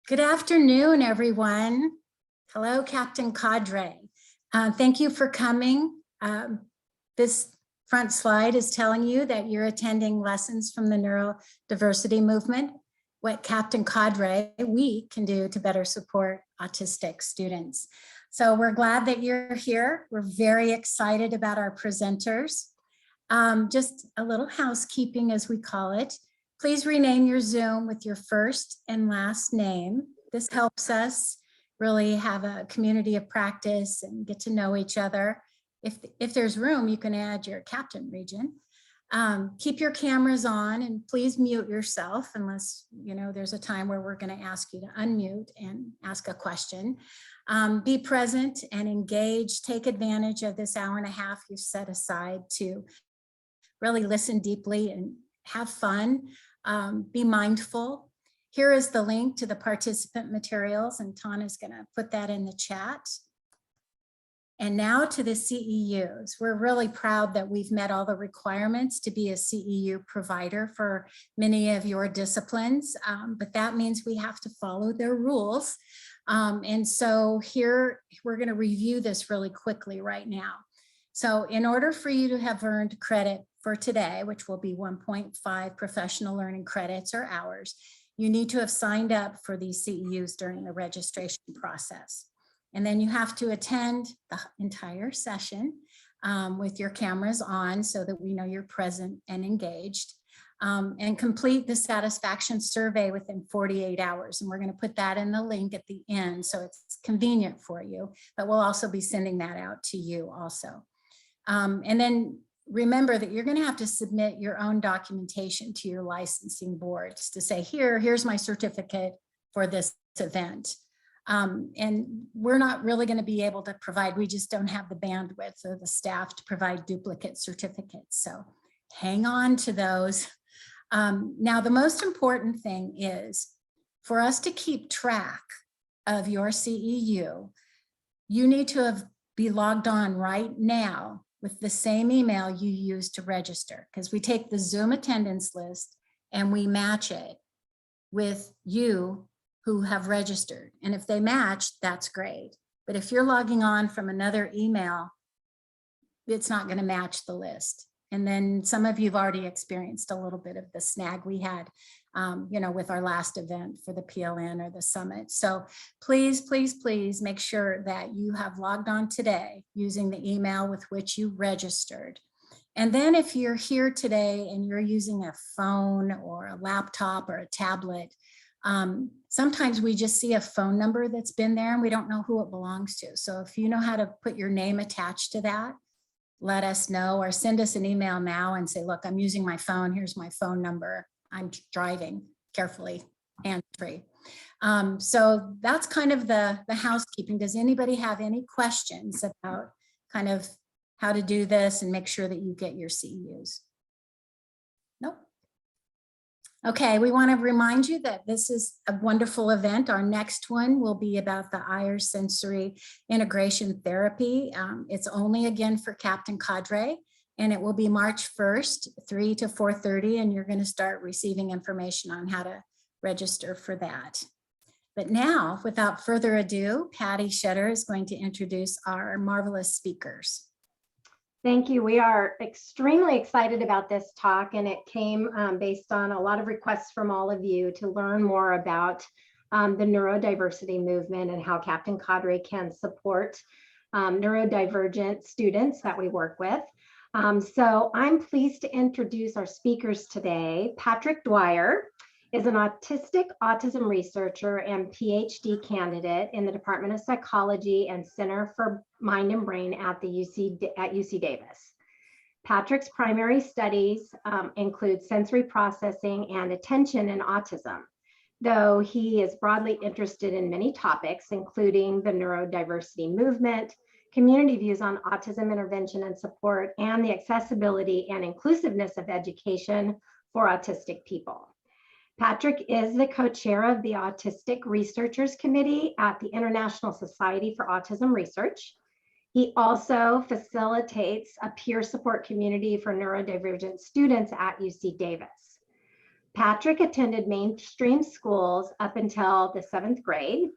Good afternoon, everyone. Hello, Captain Cadre. Thank you for coming. This front slide is telling you that you're attending lessons from the Neurodiversity movement, what Captain Cadre, we can do to better support autistic students. So we're glad that you're here. We're very excited about our presenters. Just a little housekeeping, as we call it. Please rename your Zoom with your first and last name. This helps us really have a community of practice and get to know each other. If there's room, you can add your captain region. Keep your cameras on and please mute yourself unless there's a time where we're going to ask you to unmute and ask a question. Be present and engage. Take advantage of this hour and a half you've set aside to really listen deeply and have fun. Be mindful. Here is the link to the participant materials, and Tana's going to put that in the chat. And now to the CEUs. We're really proud that we've met all the requirements to be a CEU provider for many of your disciplines, but that means we have to follow their rules. And so here, we're going to review this really quickly right now. So in order for you to have earned credit for today, which will be 1.5 professional learning credits or hours, you need to have signed up for these CEUs during the registration process. And then you have to attend the entire session with your cameras on so that we know you're present and engaged, and complete the satisfaction survey within 48 hours. And we're going to put that in the link at the end so it's convenient for you, but we'll also be sending that out to you also. And then remember that you're going to have to submit your own documentation to your licensing boards to say, here's my certificate for this event. And we're not really going to be able to provide, we just don't have the bandwidth or the staff to provide duplicate certificates. So hang on to those. Now, the most important thing is for us to keep track of your CEU, you need to be logged on right now with the same email you used to register, because we take the Zoom attendance list and we match it with you who have registered. And if they match, that's great. But if you're logging on from another email, it's not going to match the list. And then some of you've already experienced a little bit of the snag we had, with our last event for the PLN or the summit. So please, please, please make sure that you have logged on today using the email with which you registered. And then if you're here today and you're using a phone or a laptop or a tablet, sometimes we just see a phone number that's been there and we don't know who it belongs to. So if you know how to put your name attached to that, let us know or send us an email now and say, look, I'm using my phone. Here's my phone number. I'm driving carefully and free. So that's kind of the housekeeping. Does anybody have any questions about kind of how to do this and make sure that you get your CEUs? Nope. Okay, we want to remind you that this is a wonderful event. Our next one will be about the IR sensory integration therapy. It's only again for Captain Cadre, and it will be March 1st, 3 to 4:30, and you're going to start receiving information on how to register for that. But now, without further ado, Patty Shetter is going to introduce our marvelous speakers. Thank you. We are extremely excited about this talk, and it came based on a lot of requests from all of you to learn more about the neurodiversity movement and how Captain Cadre can support neurodivergent students that we work with. So I'm pleased to introduce our speakers today. Patrick Dwyer is an autism researcher and PhD candidate in the Department of Psychology and Center for Mind and Brain at UC Davis. Patrick's primary studies include sensory processing and attention in autism, though he is broadly interested in many topics, including the neurodiversity movement, community views on autism intervention and support, and the accessibility and inclusiveness of education for autistic people. Patrick is the co-chair of the Autistic Researchers Committee at the International Society for Autism Research. He also facilitates a peer support community for neurodivergent students at UC Davis. Patrick attended mainstream schools up until the 7th grade.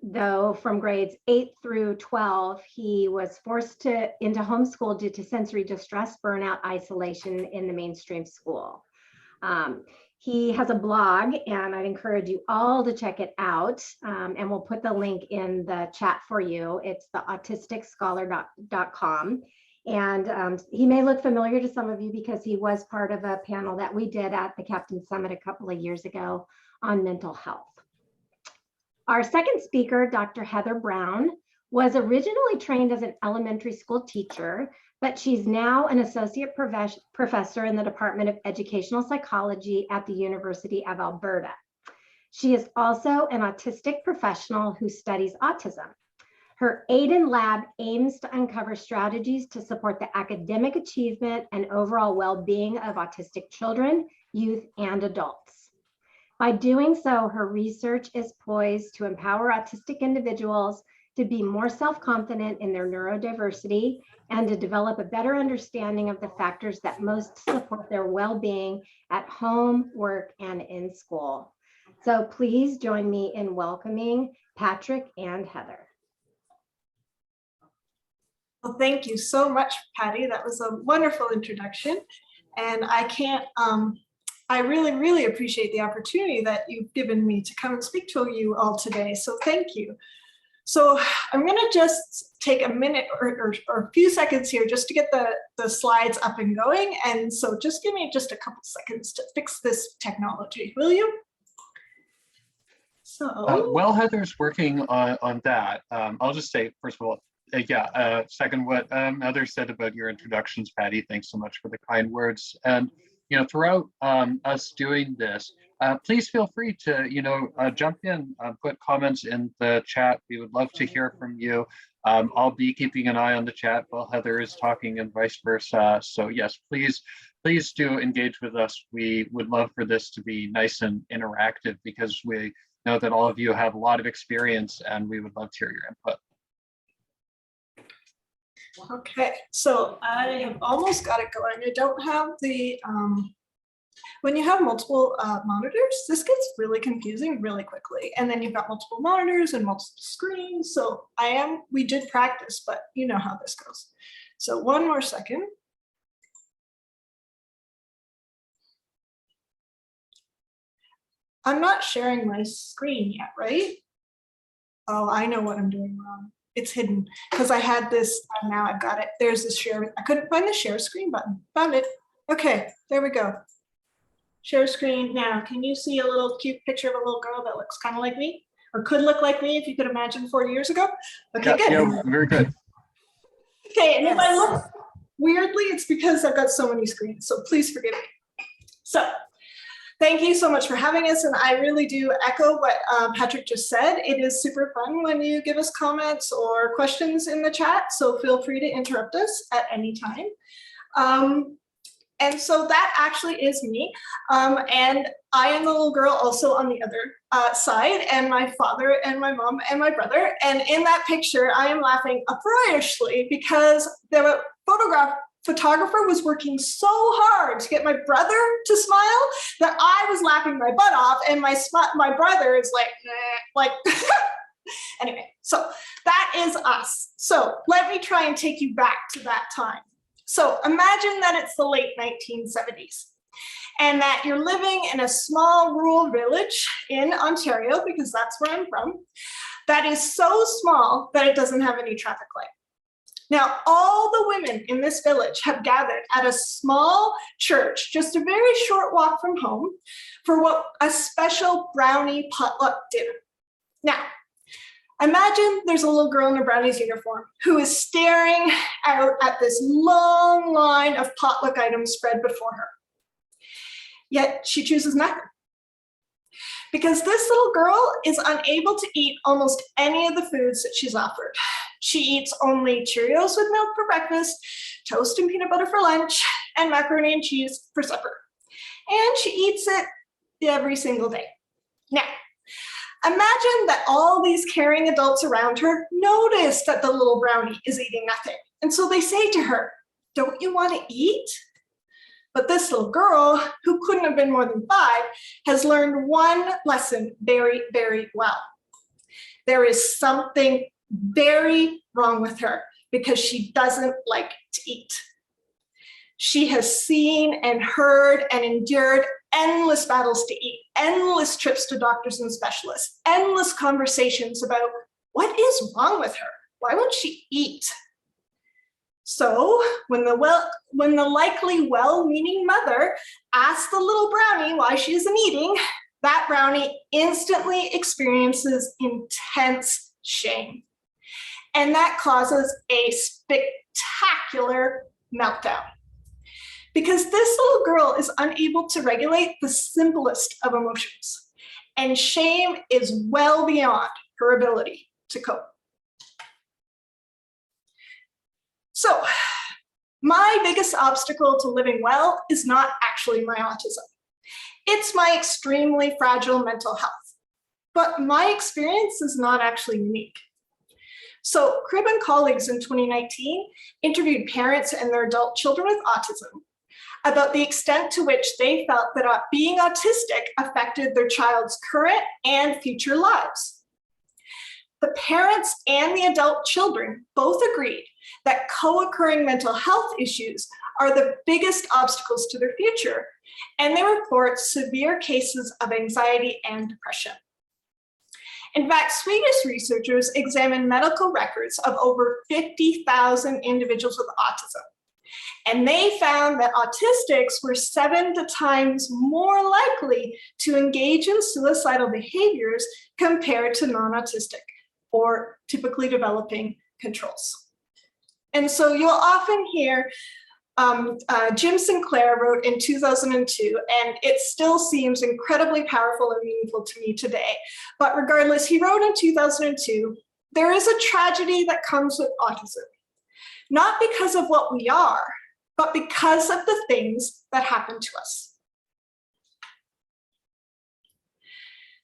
Though from grades 8 through 12, he was forced into homeschool due to sensory distress, burnout, isolation in the mainstream school. He has a blog, and I'd encourage you all to check it out. And we'll put the link in the chat for you. It's the autisticscholar.com. And he may look familiar to some of you because he was part of a panel that we did at the Captain Summit a couple of years ago on mental health. Our second speaker, Dr. Heather Brown, was originally trained as an elementary school teacher, but she's now an associate professor in the Department of Educational Psychology at the University of Alberta. She is also an autistic professional who studies autism. Her Aiden Lab aims to uncover strategies to support the academic achievement and overall well-being of autistic children, youth, and adults. By doing so, her research is poised to empower autistic individuals to be more self-confident in their neurodiversity and to develop a better understanding of the factors that most support their well-being at home, work, and in school. So please join me in welcoming Patrick and Heather. Well, thank you so much, Patty. That was a wonderful introduction. And I really, really appreciate the opportunity that you've given me to come and speak to you all today. So thank you. So I'm going to just take a minute or a few seconds here just to get the slides up and going. And so just give me just a couple seconds to fix this technology, will you? So while Heather's working on that, I'll just say, first of all, second what Heather said about your introductions, Patty. Thanks so much for the kind words. And throughout us doing this, please feel free to jump in, put comments in the chat. We would love to hear from you. I'll be keeping an eye on the chat while Heather is talking, and vice versa. So yes, please do engage with us. We would love for this to be nice and interactive because we know that all of you have a lot of experience, and we would love to hear your input. Okay, so I have almost got it going. I don't have the, when you have multiple monitors, this gets really confusing really quickly. And then you've got multiple monitors and multiple screens. So we did practice, but you know how this goes. So one more second. I'm not sharing my screen yet, right? Oh, I know what I'm doing wrong. It's hidden because I had this, now I've got it. There's the share. I couldn't find the share screen button. Found it. Okay, there we go. Share screen. Now, can you see a little cute picture of a little girl that looks kind of like me, or could look like me if you could imagine 40 years ago? Okay, good. Yeah, very good. Okay, and if I look weirdly, it's because I've got so many screens, so please forgive me. So, thank you so much for having us, and I really do echo what Patrick just said. It is super fun when you give us comments or questions in the chat, so feel free to interrupt us at any time. And so that actually is me, and I am the little girl also on the other side, and my father and my mom and my brother, and in that picture I am laughing uproariously because the photographer was working so hard to get my brother to smile that I was laughing my butt off, and my brother is like anyway, so that is us. So let me try and take you back to that time. So imagine that it's the late 1970s and that you're living in a small rural village in Ontario, because that's where I'm from, that is so small that it doesn't have any traffic light. Now, all the women in this village have gathered at a small church, just a very short walk from home, for a special brownie potluck dinner. Now, imagine there's a little girl in a brownie's uniform who is staring out at this long line of potluck items spread before her. Yet she chooses nothing. Because this little girl is unable to eat almost any of the foods that she's offered. She eats only Cheerios with milk for breakfast, toast and peanut butter for lunch, and macaroni and cheese for supper. And she eats it every single day. Now, imagine that all these caring adults around her notice that the little brownie is eating nothing. And so they say to her, "Don't you want to eat?" But this little girl, who couldn't have been more than 5, has learned one lesson very, very well. There is something very wrong with her because she doesn't like to eat. She has seen and heard and endured endless battles to eat, endless trips to doctors and specialists, endless conversations about what is wrong with her? Why won't she eat? So when the likely well-meaning mother asks the little brownie why she isn't eating, that brownie instantly experiences intense shame. And that causes a spectacular meltdown. Because this little girl is unable to regulate the simplest of emotions. And shame is well beyond her ability to cope. So, my biggest obstacle to living well is not actually my autism. It's my extremely fragile mental health. But my experience is not actually unique. So, Cribb and colleagues in 2019 interviewed parents and their adult children with autism about the extent to which they felt that being autistic affected their child's current and future lives. The parents and the adult children both agreed that co-occurring mental health issues are the biggest obstacles to their future, and they report severe cases of anxiety and depression. In fact, Swedish researchers examined medical records of over 50,000 individuals with autism. And they found that autistics were 7 times more likely to engage in suicidal behaviors compared to non-autistic or typically developing controls. And so you'll often hear Jim Sinclair wrote in 2002, and it still seems incredibly powerful and meaningful to me today. But regardless, he wrote in 2002, "There is a tragedy that comes with autism, not because of what we are, but because of the things that happen to us."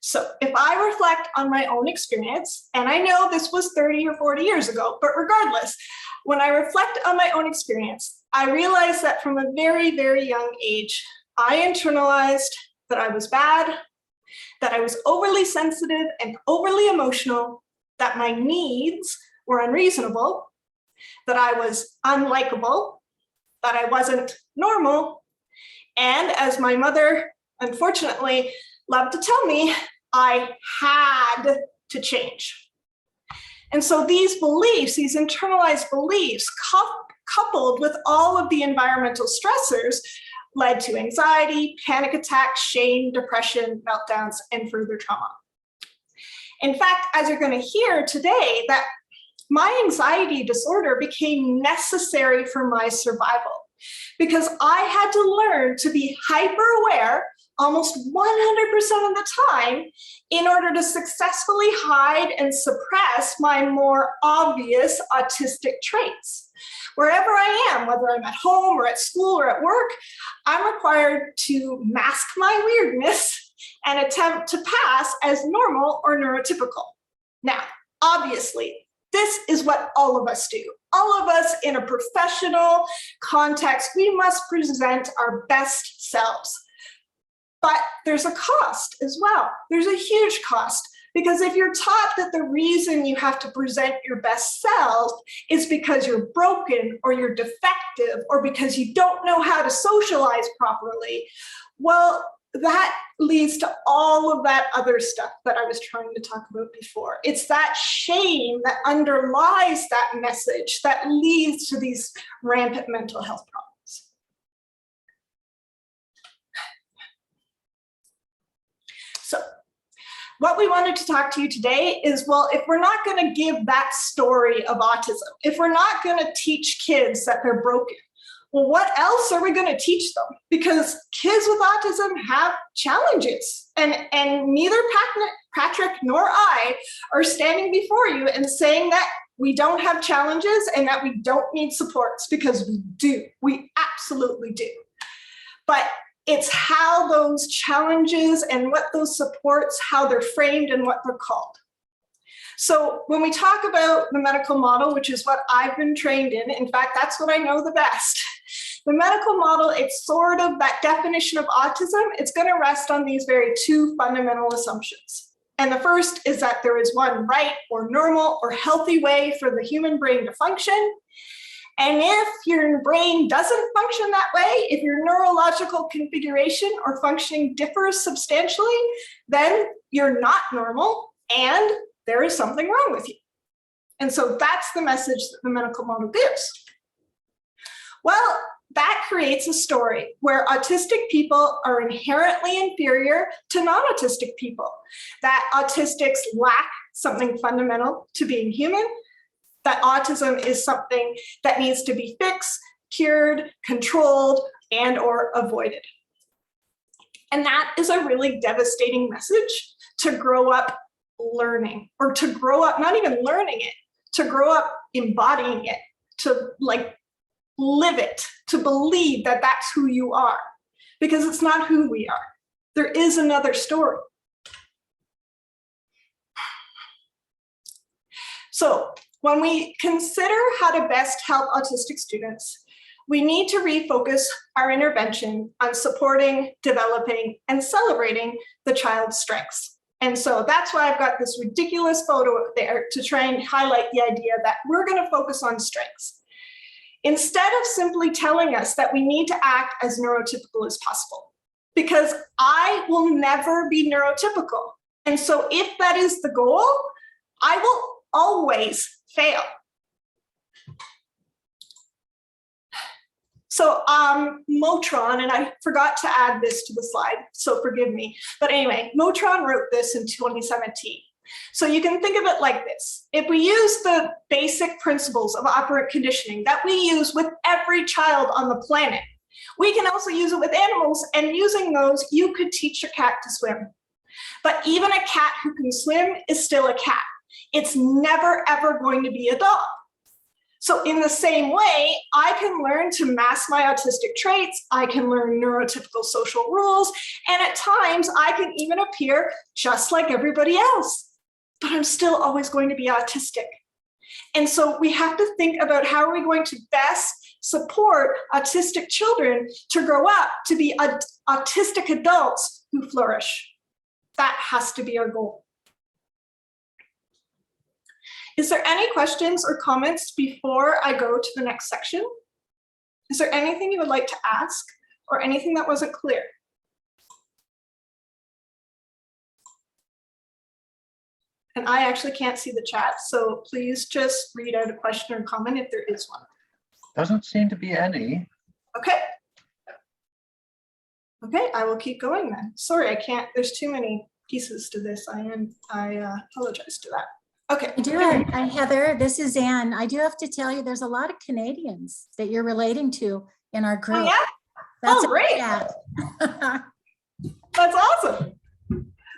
So if I reflect on my own experience, and I know this was 30 or 40 years ago, but regardless, when I reflect on my own experience, I realized that from a very, very young age, I internalized that I was bad, that I was overly sensitive and overly emotional, that my needs were unreasonable, that I was unlikable, that I wasn't normal, and as my mother, unfortunately, loved to tell me, I had to change. And so these beliefs, these internalized beliefs, coupled with all of the environmental stressors, led to anxiety, panic attacks, shame, depression, meltdowns, and further trauma. In fact, as you're going to hear today, that my anxiety disorder became necessary for my survival because I had to learn to be hyper aware almost 100% of the time in order to successfully hide and suppress my more obvious autistic traits. Wherever I am, whether I'm at home or at school or at work, I'm required to mask my weirdness and attempt to pass as normal or neurotypical. Now, obviously, this is what all of us do. All of us in a professional context, we must present our best selves. But there's a cost as well. There's a huge cost because if you're taught that the reason you have to present your best self is because you're broken or you're defective or because you don't know how to socialize properly, well, that leads to all of that other stuff that I was trying to talk about before. It's that shame that underlies that message that leads to these rampant mental health problems. So what we wanted to talk to you today is, well, if we're not going to give that story of autism, if we're not going to teach kids that they're broken, well, what else are we going to teach them? Because kids with autism have challenges, and neither Patrick nor I are standing before you and saying that we don't have challenges and that we don't need supports, because we do. We absolutely do. But it's how those challenges and what those supports, how they're framed and what they're called. So when we talk about the medical model, which is what I've been trained in fact, that's what I know the best. The medical model, it's sort of that definition of autism. It's going to rest on these very two fundamental assumptions. And the first is that there is one right or normal or healthy way for the human brain to function. And if your brain doesn't function that way, if your neurological configuration or functioning differs substantially, then you're not normal and there is something wrong with you. And so that's the message that the medical model gives. Well, that creates a story where autistic people are inherently inferior to non-autistic people, that autistics lack something fundamental to being human, that autism is something that needs to be fixed, cured, controlled, and or avoided. And that is a really devastating message to grow up learning, or to grow up not even learning it, to grow up embodying it, to like live it, to believe that that's who you are, because it's not who we are. There is another story. So when we consider how to best help autistic students, we need to refocus our intervention on supporting, developing, and celebrating the child's strengths. And so that's why I've got this ridiculous photo up there to try and highlight the idea that we're going to focus on strengths, instead of simply telling us that we need to act as neurotypical as possible, because I will never be neurotypical. And so if that is the goal, I will always fail. So Motron, and I forgot to add this to the slide, so forgive me. But anyway, Motron wrote this in 2017. So you can think of it like this. If we use the basic principles of operant conditioning that we use with every child on the planet, we can also use it with animals, and using those, you could teach a cat to swim. But even a cat who can swim is still a cat. It's never, ever going to be a dog. So in the same way, I can learn to mask my autistic traits, I can learn neurotypical social rules, and at times I can even appear just like everybody else, but I'm still always going to be autistic. And so we have to think about how are we going to best support autistic children to grow up to be autistic adults who flourish. That has to be our goal. Is there any questions or comments before I go to the next section? Is there anything you would like to ask or anything that wasn't clear? And I actually can't see the chat, so please just read out a question or comment if there is one. Doesn't seem to be any. Okay. Okay, I will keep going then. Sorry, I can't, there's too many pieces to this. I apologize to that. Okay. Heather, this is Anne. I do have to tell you, there's a lot of Canadians that you're relating to in our group. Oh, yeah? That's great. That's awesome.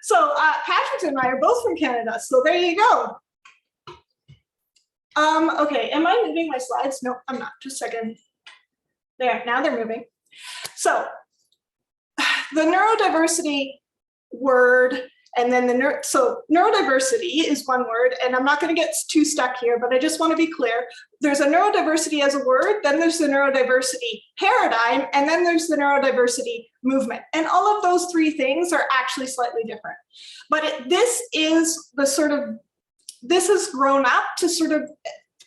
So Patrick and I are both from Canada, so there you go. Okay, am I moving my slides? No, I'm not, just a second. There, now they're moving. So the neurodiversity word, and then so neurodiversity is one word, and I'm not going to get too stuck here, but I just want to be clear. There's a neurodiversity as a word, then there's the neurodiversity paradigm, and then there's the neurodiversity movement. And all of those three things are actually slightly different. But this is the sort of, this has grown up to sort of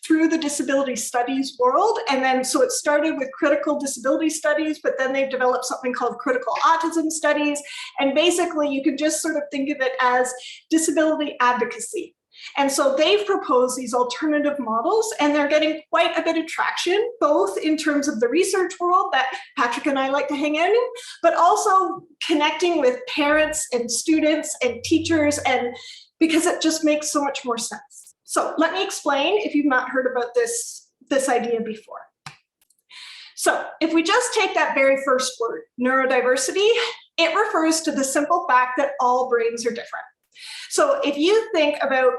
through the disability studies world. And then, so it started with critical disability studies, but then they've developed something called critical autism studies. And basically you can just sort of think of it as disability advocacy. And so they've proposed these alternative models, and they're getting quite a bit of traction, both in terms of the research world that Patrick and I like to hang out in, but also connecting with parents and students and teachers, and because it just makes so much more sense. So let me explain if you've not heard about this idea before. So if we just take that very first word, neurodiversity, it refers to the simple fact that all brains are different. So if you think about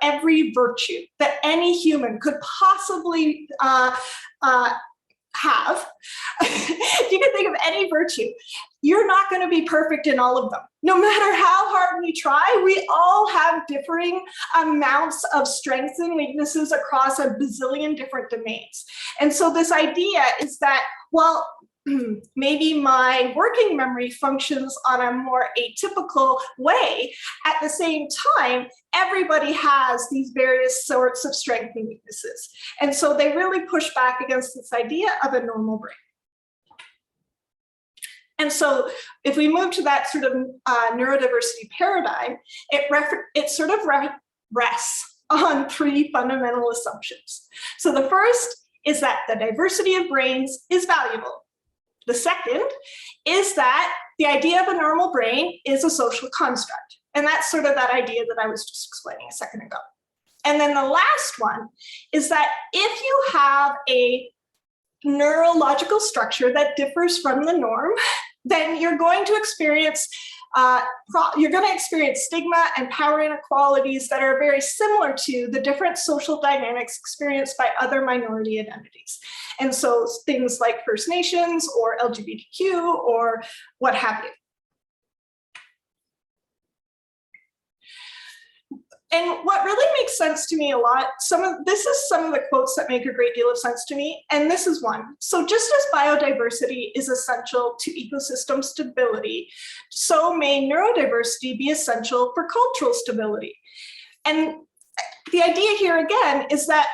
every virtue that any human could possibly have, if you can think of any virtue, you're not going to be perfect in all of them. No matter how hard we try, we all have differing amounts of strengths and weaknesses across a bazillion different domains. And so this idea is that, well, maybe my working memory functions on a more atypical way. At the same time, everybody has these various sorts of strengths and weaknesses. And so they really push back against this idea of a normal brain. And so if we move to that sort of neurodiversity paradigm, it sort of rests on three fundamental assumptions. So the first is that the diversity of brains is valuable. The second is that the idea of a normal brain is a social construct. And that's sort of that idea that I was just explaining a second ago. And then the last one is that if you have a neurological structure that differs from the norm, then you're going to experience stigma and power inequalities that are very similar to the different social dynamics experienced by other minority identities. And so things like First Nations or LGBTQ or what have you. And what really makes sense to me a lot, this is some of the quotes that make a great deal of sense to me, and this is one. So just as biodiversity is essential to ecosystem stability, so may neurodiversity be essential for cultural stability. And the idea here again is that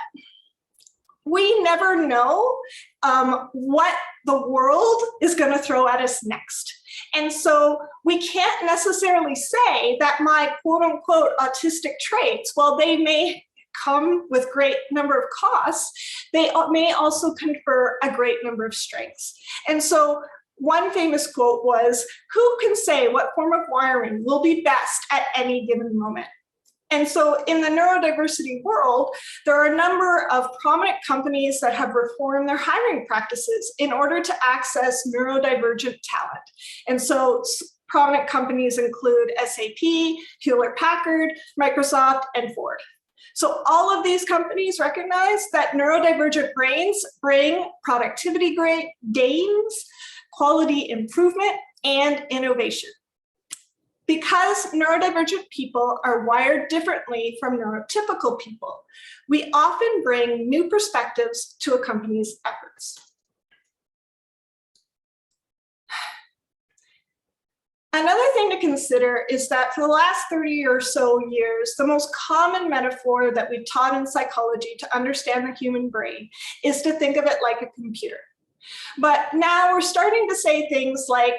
we never know what the world is going to throw at us next. And so we can't necessarily say that my quote unquote autistic traits, while they may come with great number of costs, they may also confer a great number of strengths. And so one famous quote was, "Who can say what form of wiring will be best at any given moment?" And so in the neurodiversity world, there are a number of prominent companies that have reformed their hiring practices in order to access neurodivergent talent. And so prominent companies include SAP, Hewlett-Packard, Microsoft, and Ford. So all of these companies recognize that neurodivergent brains bring productivity gains, quality improvement, and innovation. Because neurodivergent people are wired differently from neurotypical people, we often bring new perspectives to a company's efforts. Another thing to consider is that for the last 30 or so years, the most common metaphor that we've taught in psychology to understand the human brain is to think of it like a computer. But now we're starting to say things like,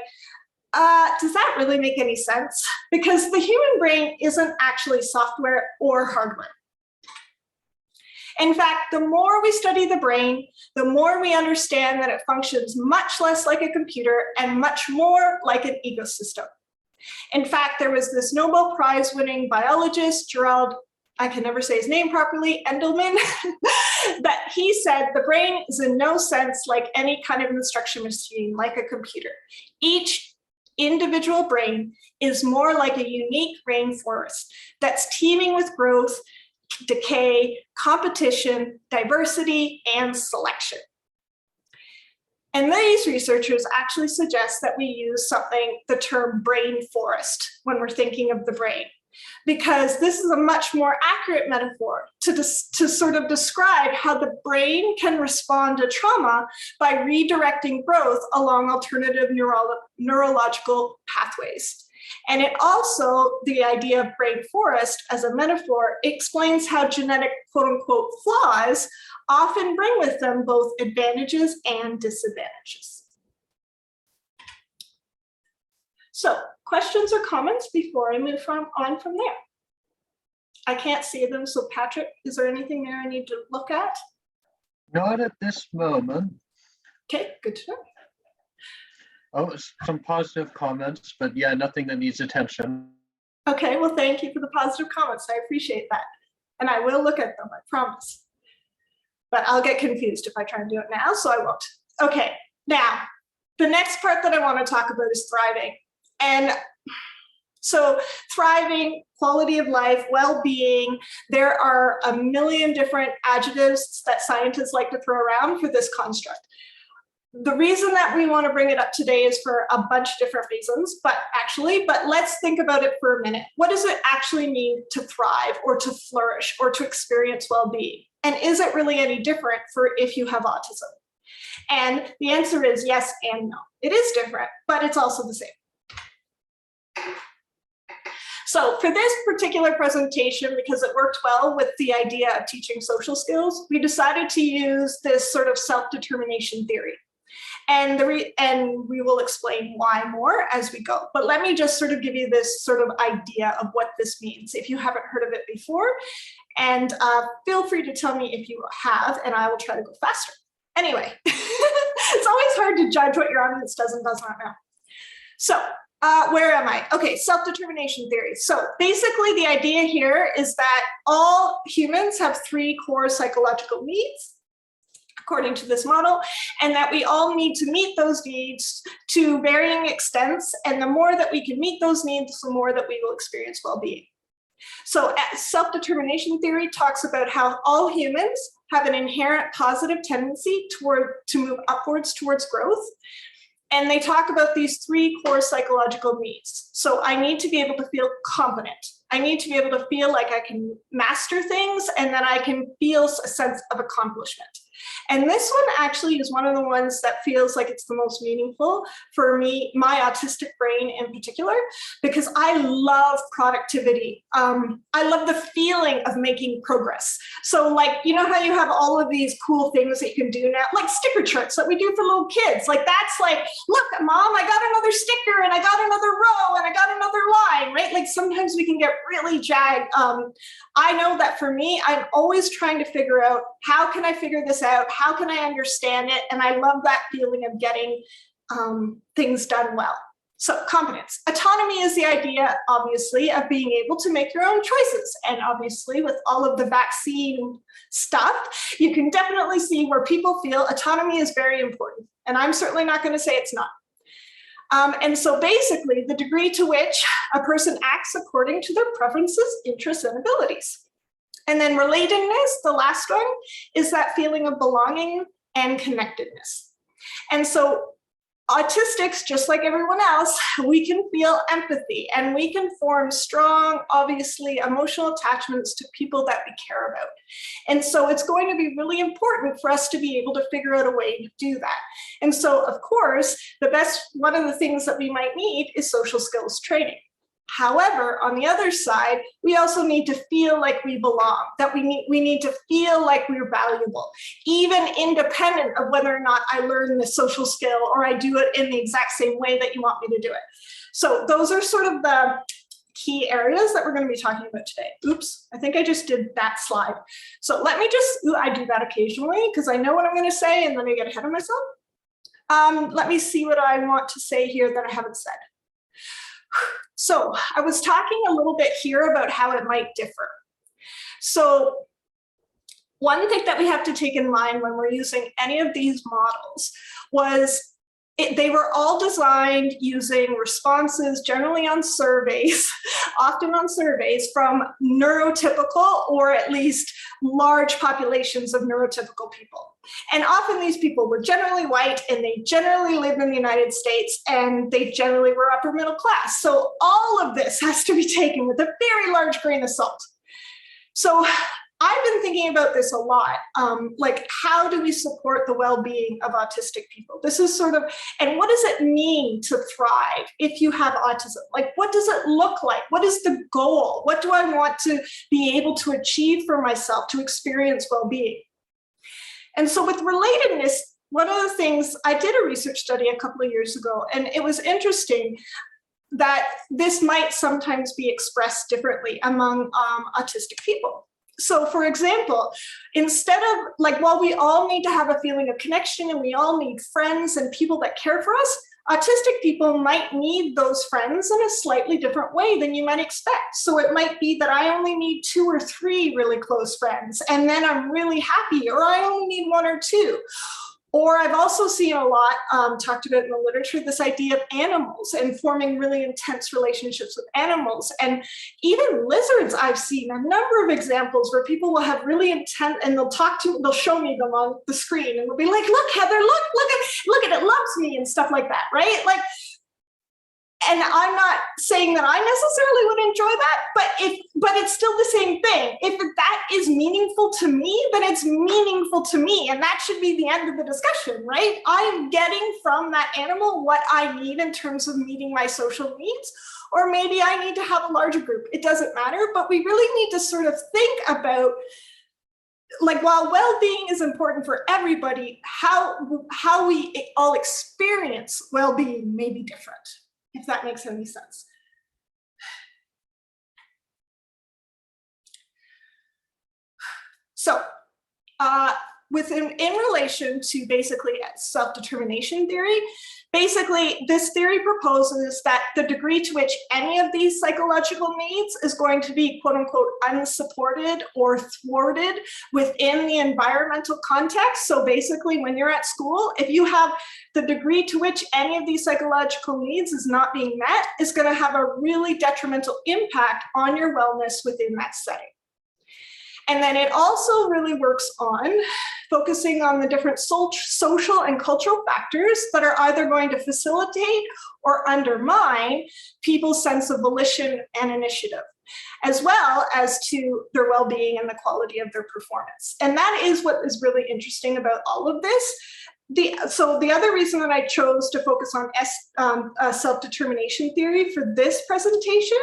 does that really make any sense? Because the human brain isn't actually software or hardware. In fact, the more we study the brain, the more we understand that it functions much less like a computer and much more like an ecosystem. In fact, there was this Nobel Prize winning biologist, Gerald, I can never say his name properly, Endelman, that he said the brain is in no sense like any kind of instruction machine, like a computer. Each individual brain is more like a unique rainforest that's teeming with growth, decay, competition, diversity, and selection. And these researchers actually suggest that we use the term brain forest when we're thinking of the brain, because this is a much more accurate metaphor to sort of describe how the brain can respond to trauma by redirecting growth along alternative neurological pathways. And it also, the idea of brain forest as a metaphor, explains how genetic quote unquote flaws often bring with them both advantages and disadvantages. So, questions or comments before I move on from there? I can't see them, so Patrick, is there anything there I need to look at? Not at this moment. Okay, good to know. Oh, some positive comments, but yeah, nothing that needs attention. Okay, well, thank you for the positive comments. I appreciate that. And I will look at them, I promise. But I'll get confused if I try and do it now, so I won't. Okay, now, the next part that I want to talk about is thriving. And so thriving, quality of life, well-being, there are a million different adjectives that scientists like to throw around for this construct. the reason that we want to bring it up today is for a bunch of different reasons, but let's think about it for a minute. What does it actually mean to thrive or to flourish or to experience well-being? And is it really any different for if you have autism? And the answer is yes and no. It is different, but it's also the same. So for this particular presentation, because it worked well with the idea of teaching social skills, we decided to use this sort of self-determination theory. And we will explain why more as we go. But let me just sort of give you this sort of idea of what this means if you haven't heard of it before. And feel free to tell me if you have, and I will try to go faster. Anyway, it's always hard to judge what your audience does and does not know. So where am I? Okay, self-determination theory. So basically the idea here is that all humans have 3 core psychological needs, according to this model, and that we all need to meet those needs to varying extents. And the more that we can meet those needs, the more that we will experience well-being. So self-determination theory talks about how all humans have an inherent positive tendency to move upwards towards growth. And they talk about these 3 core psychological needs. So I need to be able to feel confident. I need to be able to feel like I can master things and that I can feel a sense of accomplishment. And this one actually is one of the ones that feels like it's the most meaningful for me, my autistic brain in particular, because I love productivity. I love the feeling of making progress. So like, you know how you have all of these cool things that you can do now, like sticker charts that we do for little kids. Like that's like, look, Mom, I got another sticker and I got another row and I got another line, right? Like sometimes we can get really jagged. I know that for me, I'm always trying to figure out, how can I figure this out? How can I understand it? And I love that feeling of getting things done well. So competence. Autonomy is the idea, obviously, of being able to make your own choices. And obviously, with all of the vaccine stuff, you can definitely see where people feel autonomy is very important. And I'm certainly not going to say it's not. And so basically, the degree to which a person acts according to their preferences, interests, and abilities. And then relatedness, the last one, is that feeling of belonging and connectedness. And so autistics, just like everyone else, we can feel empathy and we can form strong, obviously, emotional attachments to people that we care about. And so it's going to be really important for us to be able to figure out a way to do that. And so, of course, one of the things that we might need is social skills training. However, on the other side, we also need to feel like we belong, that we need to feel like we're valuable, even independent of whether or not I learn the social skill or I do it in the exact same way that you want me to do it. So those are sort of the key areas that we're going to be talking about today. Oops, I think I just did that slide. So let me I do that occasionally because I know what I'm going to say and then I get ahead of myself. Let me see what I want to say here that I haven't said. So I was talking a little bit here about how it might differ. So one thing that we have to take in mind when we're using any of these models was they were all designed using responses, generally on surveys, often on surveys from neurotypical or at least large populations of neurotypical people. And often these people were generally white and they generally lived in the United States and they generally were upper middle class. So all of this has to be taken with a very large grain of salt. So I've been thinking about this a lot, like how do we support the well-being of autistic people? This is sort of, and what does it mean to thrive if you have autism? Like, what does it look like? What is the goal? What do I want to be able to achieve for myself to experience well-being? And so with relatedness, one of the things, I did a research study a couple of years ago, and it was interesting that this might sometimes be expressed differently among autistic people. So for example, instead of like, while we all need to have a feeling of connection and we all need friends and people that care for us, autistic people might need those friends in a slightly different way than you might expect. So it might be that I only need 2 or 3 really close friends, and then I'm really happy, or I only need 1 or 2. Or I've also seen a lot talked about in the literature, this idea of animals and forming really intense relationships with animals. And even lizards, I've seen a number of examples where people will have really intense, and they'll show me them on the screen and they'll be like, look, Heather, look at it, loves me and stuff like that, right? Like, and I'm not saying that I necessarily would enjoy that, but it's still the same thing. If that is meaningful to me, then it's meaningful to me. And that should be the end of the discussion, right? I'm getting from that animal what I need in terms of meeting my social needs, or maybe I need to have a larger group. It doesn't matter, but we really need to sort of think about, like, while well-being is important for everybody, how we all experience well-being may be different, if that makes any sense. So in relation to basically self-determination theory, basically this theory proposes that the degree to which any of these psychological needs is going to be quote unquote unsupported or thwarted within the environmental context. So basically when you're at school, if you have the degree to which any of these psychological needs is not being met, is going to have a really detrimental impact on your wellness within that setting. And then it also really works on focusing on the different social and cultural factors that are either going to facilitate or undermine people's sense of volition and initiative, as well as to their well-being and the quality of their performance. And that is what is really interesting about all of this. So the other reason that I chose to focus on self-determination theory for this presentation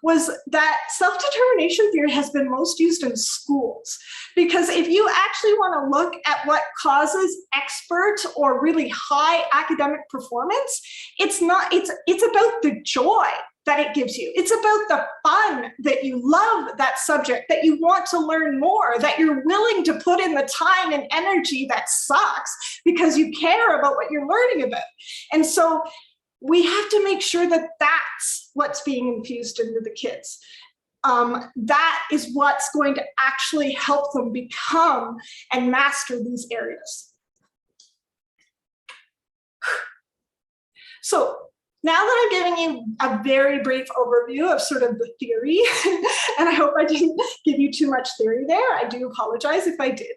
was that self-determination theory has been most used in schools. Because if you actually want to look at what causes expert or really high academic performance, it's about the joy that it gives you. It's about the fun, that you love that subject, that you want to learn more, that you're willing to put in the time and energy that sucks because you care about what you're learning about. And so we have to make sure that that's what's being infused into the kids. That is what's going to actually help them become and master these areas. So now that I've given you a very brief overview of sort of the theory, and I hope I didn't give you too much theory there, I do apologize if I did.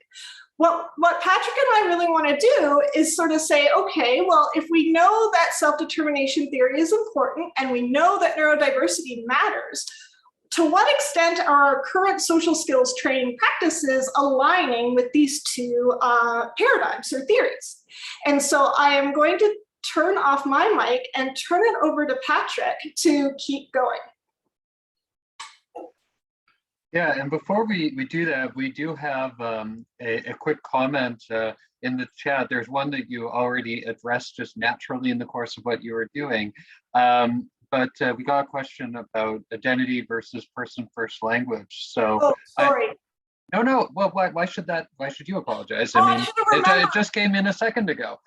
What Patrick and I really want to do is sort of say, okay, well, if we know that self-determination theory is important and we know that neurodiversity matters, to what extent are our current social skills training practices aligning with these two paradigms or theories? And so I am going to turn off my mic and turn it over to Patrick to keep going. Yeah, and before we do that, we do have a quick comment in the chat. There's one that you already addressed just naturally in the course of what you were doing. But we got a question about identity versus person-first language. So, sorry. No. Well, why should you apologize? I mean, it just came in a second ago.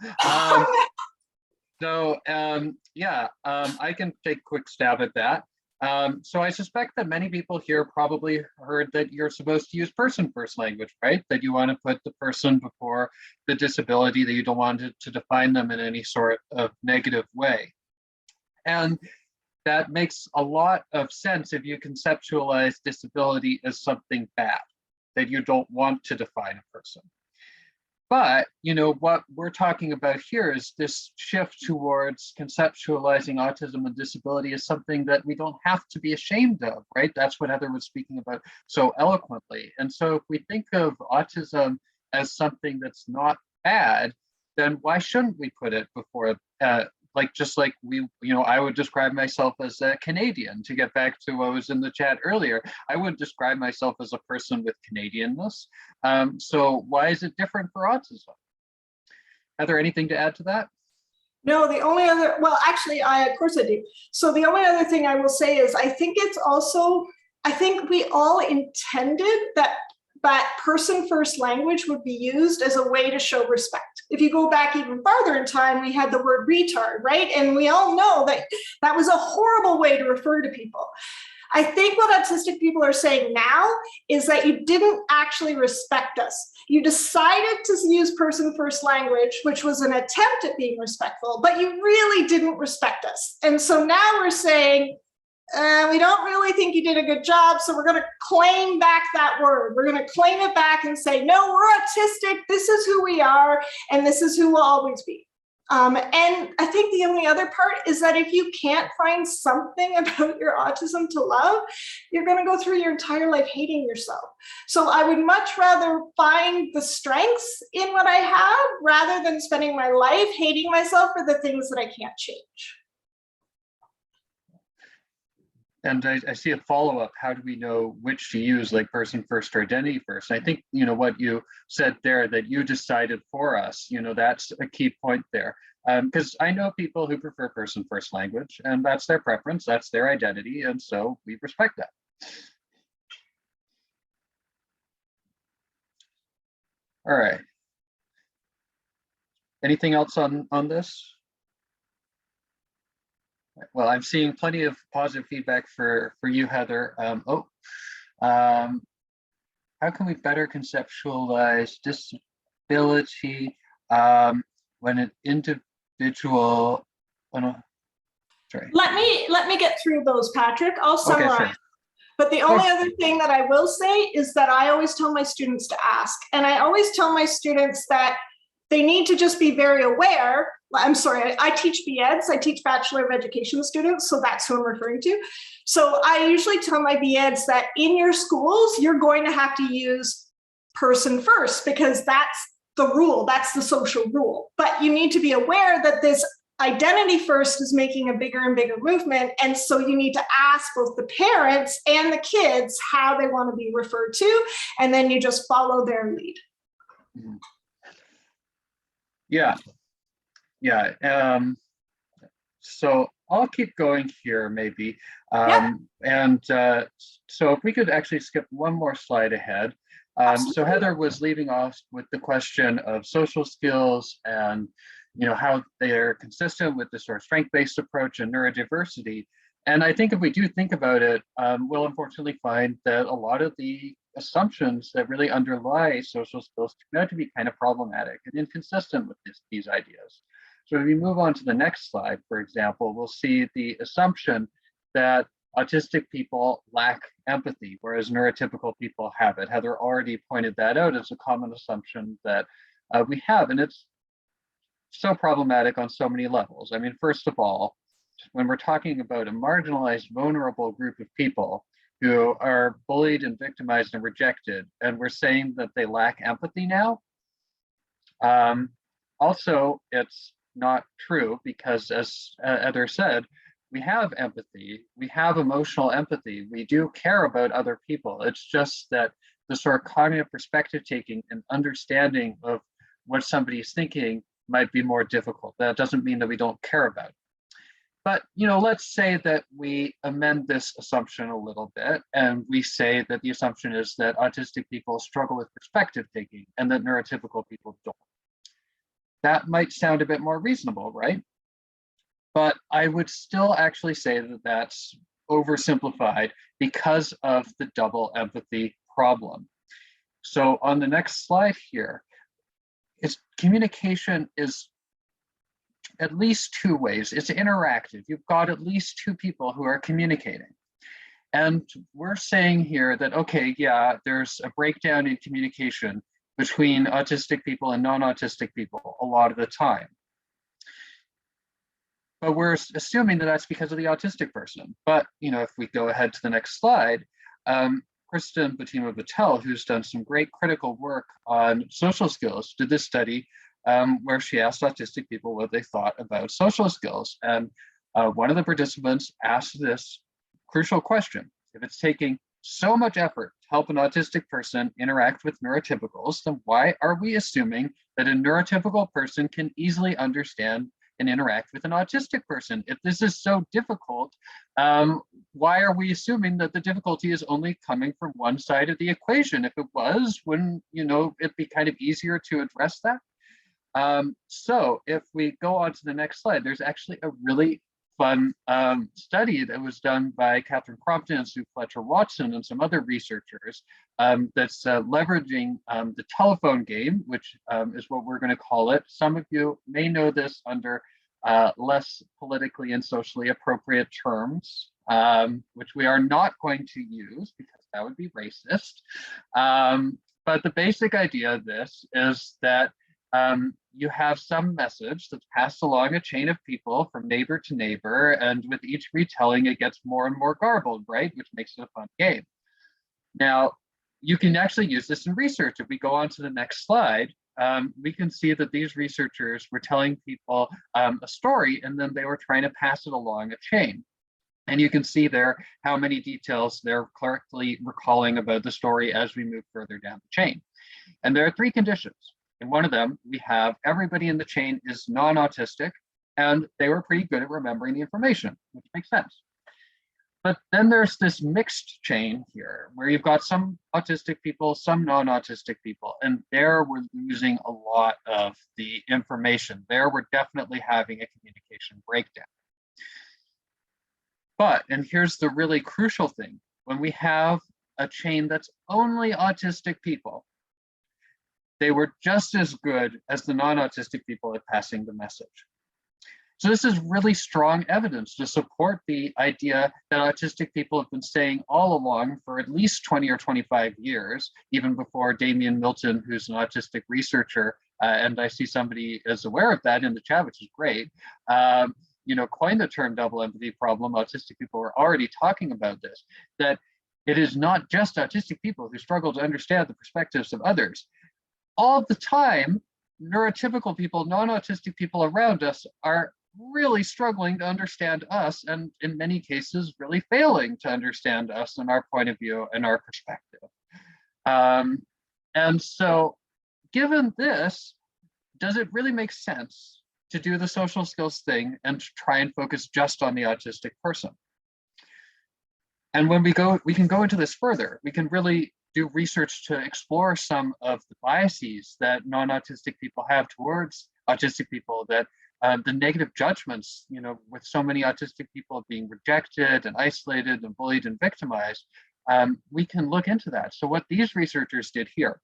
I can take a quick stab at that. So I suspect that many people here probably heard that you're supposed to use person-first language, right? That you want to put the person before the disability, that you don't want to define them in any sort of negative way. And that makes a lot of sense if you conceptualize disability as something bad, that you don't want to define a person. But, you know, what we're talking about here is this shift towards conceptualizing autism and disability as something that we don't have to be ashamed of, right? That's what Heather was speaking about so eloquently. And so if we think of autism as something that's not bad, then why shouldn't we put it before, just like I would describe myself as a Canadian, to get back to what was in the chat earlier. I would describe myself as a person with Canadianness. So why is it different for autism? Heather, anything to add to that? No, the only other, well, actually, of course I do. So the only other thing I will say is I think we all intended that person-first language would be used as a way to show respect. If you go back even farther in time, we had the word retard, right? And we all know that that was a horrible way to refer to people. I think what autistic people are saying now is that you didn't actually respect us. You decided to use person first language, which was an attempt at being respectful, but you really didn't respect us. And so now we're saying, we don't really think you did a good job, so we're going to claim back that word. We're going to claim it back and say, no, we're autistic. This is who we are, and this is who we'll always be. And I think the only other part is that if you can't find something about your autism to love, you're going to go through your entire life hating yourself. So I would much rather find the strengths in what I have rather than spending my life hating myself for the things that I can't change. And I see a follow-up. How do we know which to use, like person first or identity first? I think, you know, what you said there, that you decided for us, you know, that's a key point there. Because I know people who prefer person first language, and that's their preference, that's their identity, and so we respect that. All right. Anything else on this? Well, I'm seeing plenty of positive feedback for you, Heather. How can we better conceptualize disability when an individual? Oh, no, sorry. Let me get through those, Patrick. I'll summarize. Okay, sure. But the only other thing that I will say is that I always tell my students to ask, and I always tell my students that they need to just be very aware. I'm sorry, I teach BEds, I teach Bachelor of Education students, so that's who I'm referring to. So I usually tell my BEds that in your schools, you're going to have to use person first because that's the rule, that's the social rule. But you need to be aware that this identity first is making a bigger and bigger movement. And so you need to ask both the parents and the kids how they want to be referred to, and then you just follow their lead. Mm-hmm. Yeah. So I'll keep going here maybe. And so if we could actually skip one more slide ahead. So Heather was leaving off with the question of social skills and, you know, how they're consistent with the sort of strength-based approach and neurodiversity. And I think if we do think about it, we'll unfortunately find that a lot of the assumptions that really underlie social skills turn out to be kind of problematic and inconsistent with these ideas. So if we move on to the next slide, for example, we'll see the assumption that autistic people lack empathy, whereas neurotypical people have it. Heather already pointed that out as a common assumption that we have, and it's so problematic on so many levels. I mean, first of all, when we're talking about a marginalized, vulnerable group of people who are bullied and victimized and rejected, and we're saying that they lack empathy now. Also, it's not true because, as Heather said, we have empathy, we have emotional empathy, we do care about other people. It's just that the sort of cognitive perspective taking and understanding of what somebody's thinking might be more difficult. That doesn't mean that we don't care about it. But, you know, let's say that we amend this assumption a little bit, and we say that the assumption is that autistic people struggle with perspective taking and that neurotypical people don't. That might sound a bit more reasonable, right? But I would still actually say that that's oversimplified because of the double empathy problem. So on the next slide here, communication is at least two ways. It's interactive. You've got at least two people who are communicating. And we're saying here that, okay, yeah, there's a breakdown in communication between autistic people and non-autistic people a lot of the time. But we're assuming that that's because of the autistic person. But, you know, if we go ahead to the next slide, Kristen Batima-Patel, who's done some great critical work on social skills, did this study where she asked autistic people what they thought about social skills. And one of the participants asked this crucial question: if it's taking so much effort to help an autistic person interact with neurotypicals, then why are we assuming that a neurotypical person can easily understand and interact with an autistic person? If this is so difficult, why are we assuming that the difficulty is only coming from one side of the equation? If it was, wouldn't, you know, it'd be kind of easier to address that? So if we go on to the next slide, there's actually a really fun study that was done by Catherine Crompton and Sue Fletcher Watson and some other researchers that's leveraging the telephone game, which is what we're going to call it. Some of you may know this under less politically and socially appropriate terms, which we are not going to use because that would be racist. But the basic idea of this is that you have some message that's passed along a chain of people from neighbor to neighbor, and with each retelling, it gets more and more garbled, right? Which makes it a fun game. Now, you can actually use this in research. If we go on to the next slide, we can see that these researchers were telling people a story, and then they were trying to pass it along a chain. And you can see there how many details they're correctly recalling about the story as we move further down the chain. And there are 3 conditions. In one of them, we have everybody in the chain is non-autistic, and they were pretty good at remembering the information, which makes sense. But then there's this mixed chain here where you've got some autistic people, some non-autistic people, and there we're losing a lot of the information. There we're definitely having a communication breakdown. But, and here's the really crucial thing, when we have a chain that's only autistic people, they were just as good as the non-autistic people at passing the message. So this is really strong evidence to support the idea that autistic people have been saying all along for at least 20 or 25 years, even before Damien Milton, who's an autistic researcher, and I see somebody is aware of that in the chat, which is great, coined the term double empathy problem. Autistic people were already talking about this, that it is not just autistic people who struggle to understand the perspectives of others. All the time, neurotypical people, non-autistic people around us are really struggling to understand us, and in many cases, really failing to understand us and our point of view and our perspective. And so, given this, does it really make sense to do the social skills thing and to try and focus just on the autistic person? And when we can go into this further. We can really do research to explore some of the biases that non-autistic people have towards autistic people, that the negative judgments, with so many autistic people being rejected and isolated and bullied and victimized, we can look into that. So what these researchers did here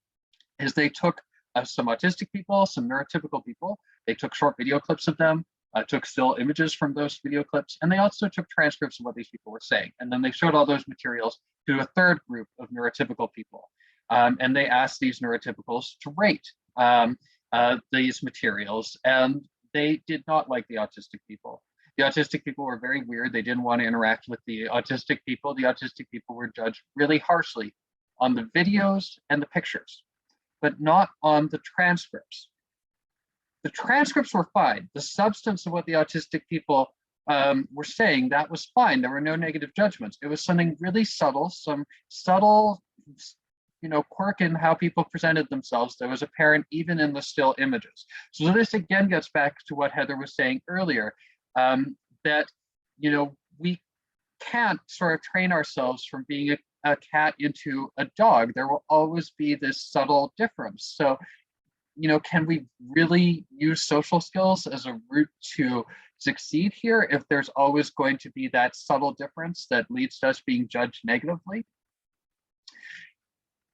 is they took some autistic people, some neurotypical people, they took short video clips of them, took still images from those video clips, and they also took transcripts of what these people were saying. And then they showed all those materials to a third group of neurotypical people. And they asked these neurotypicals to rate these materials, and they did not like the autistic people. The autistic people were very weird. They didn't want to interact with the autistic people. The autistic people were judged really harshly on the videos and the pictures, but not on the transcripts. The transcripts were fine. The substance of what the autistic people were saying, that was fine. There were no negative judgments. It was something really subtle, some subtle, quirk in how people presented themselves that was apparent even in the still images. So this again gets back to what Heather was saying earlier, that, we can't sort of train ourselves from being a cat into a dog. There will always be this subtle difference. So, can we really use social skills as a route to succeed here if there's always going to be that subtle difference that leads to us being judged negatively?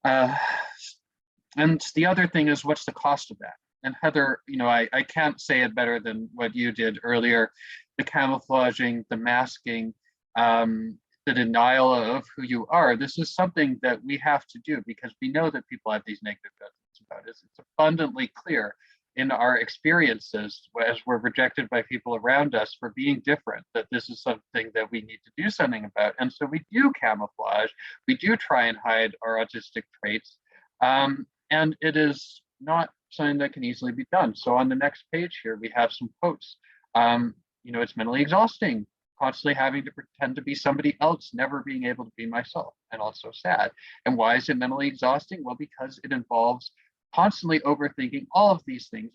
And the other thing is, what's the cost of that? And Heather, I can't say it better than what you did earlier. The camouflaging, the masking, the denial of who you are. This is something that we have to do because we know that people have these negative judgments about us. It's abundantly clear in our experiences as we're rejected by people around us for being different, that this is something that we need to do something about. And so we do camouflage, we do try and hide our autistic traits, and it is not something that can easily be done. So on the next page here, we have some quotes. It's mentally exhausting, constantly having to pretend to be somebody else, never being able to be myself, and also sad. And why is it mentally exhausting? Well, because it involves constantly overthinking all of these things,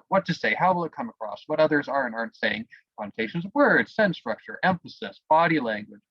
what to say, how will it come across, what others are and aren't saying, connotations of words, sentence structure, emphasis, body language.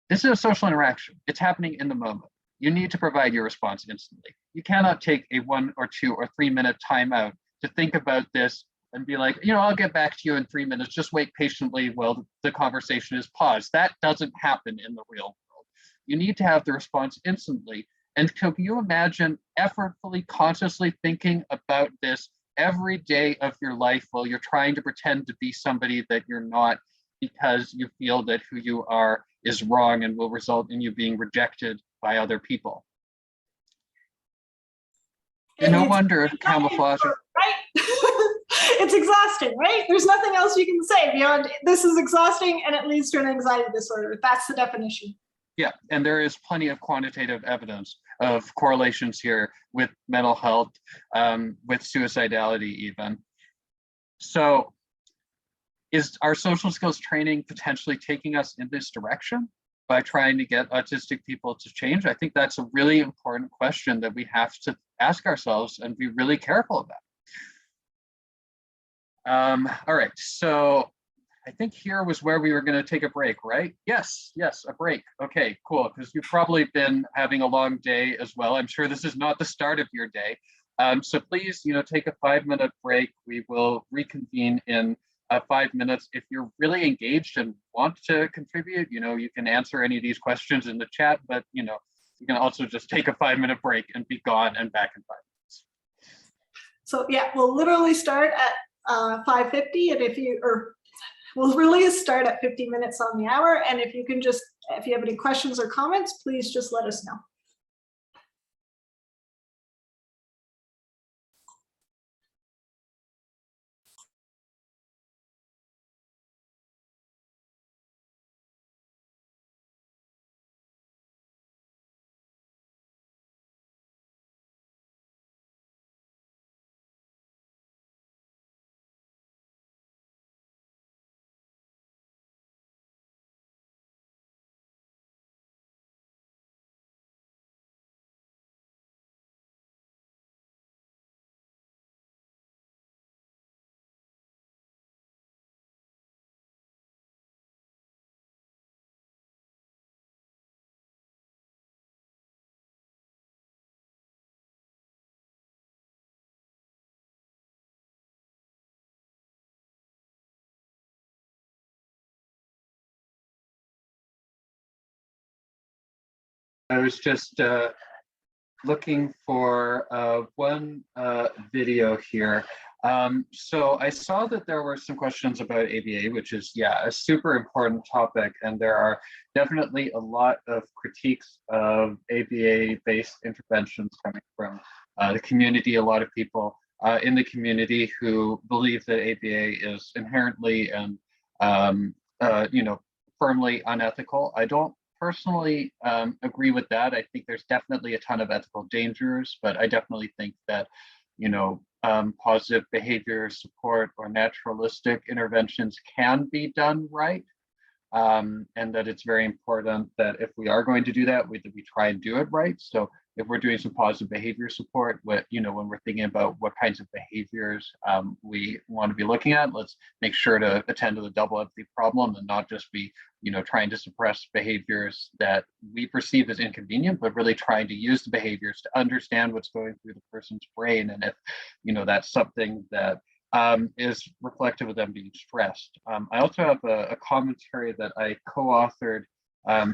This is a social interaction. It's happening in the moment. You need to provide your response instantly. You cannot take a 1 or 2 or 3 minute timeout to think about this and be like, I'll get back to you in 3 minutes. Just wait patiently while the conversation is paused. That doesn't happen in the real world. You need to have the response instantly. And can you imagine effortfully, consciously thinking about this every day of your life while you're trying to pretend to be somebody that you're not because you feel that who you are is wrong and will result in you being rejected by other people? No wonder camouflage. Right? It's exhausting, right? There's nothing else you can say beyond this is exhausting and it leads to an anxiety disorder. That's the definition. Yeah, and there is plenty of quantitative evidence of correlations here with mental health, with suicidality even. So is our social skills training potentially taking us in this direction by trying to get autistic people to change? I think that's a really important question that we have to ask ourselves and be really careful about. All right, so I think here was where we were going to take a break, right? Yes, a break. Okay, cool, because you've probably been having a long day as well. I'm sure this is not the start of your day. So please, take a 5-minute break. We will reconvene in 5 minutes. If you're really engaged and want to contribute, you can answer any of these questions in the chat, but you can also just take a 5-minute break and be gone and back in 5 minutes. So yeah, we'll literally start at 5:50, and we'll really start at 50 minutes on the hour. And if you have any questions or comments, please just let us know. I was just looking for one video here. So I saw that there were some questions about ABA, which is, a super important topic. And there are definitely a lot of critiques of ABA-based interventions coming from the community, a lot of people in the community who believe that ABA is inherently and, firmly unethical. I don't personally agree with that. I think there's definitely a ton of ethical dangers, but I definitely think that, positive behavior support or naturalistic interventions can be done right. And that it's very important that if we are going to do that, we try and do it right. So if we're doing some positive behavior support, when we're thinking about what kinds of behaviors we want to be looking at, let's make sure to attend to the double empathy problem and not just be, trying to suppress behaviors that we perceive as inconvenient, but really trying to use the behaviors to understand what's going through the person's brain. And if, that's something that is reflective of them being stressed. I also have a commentary that I co-authored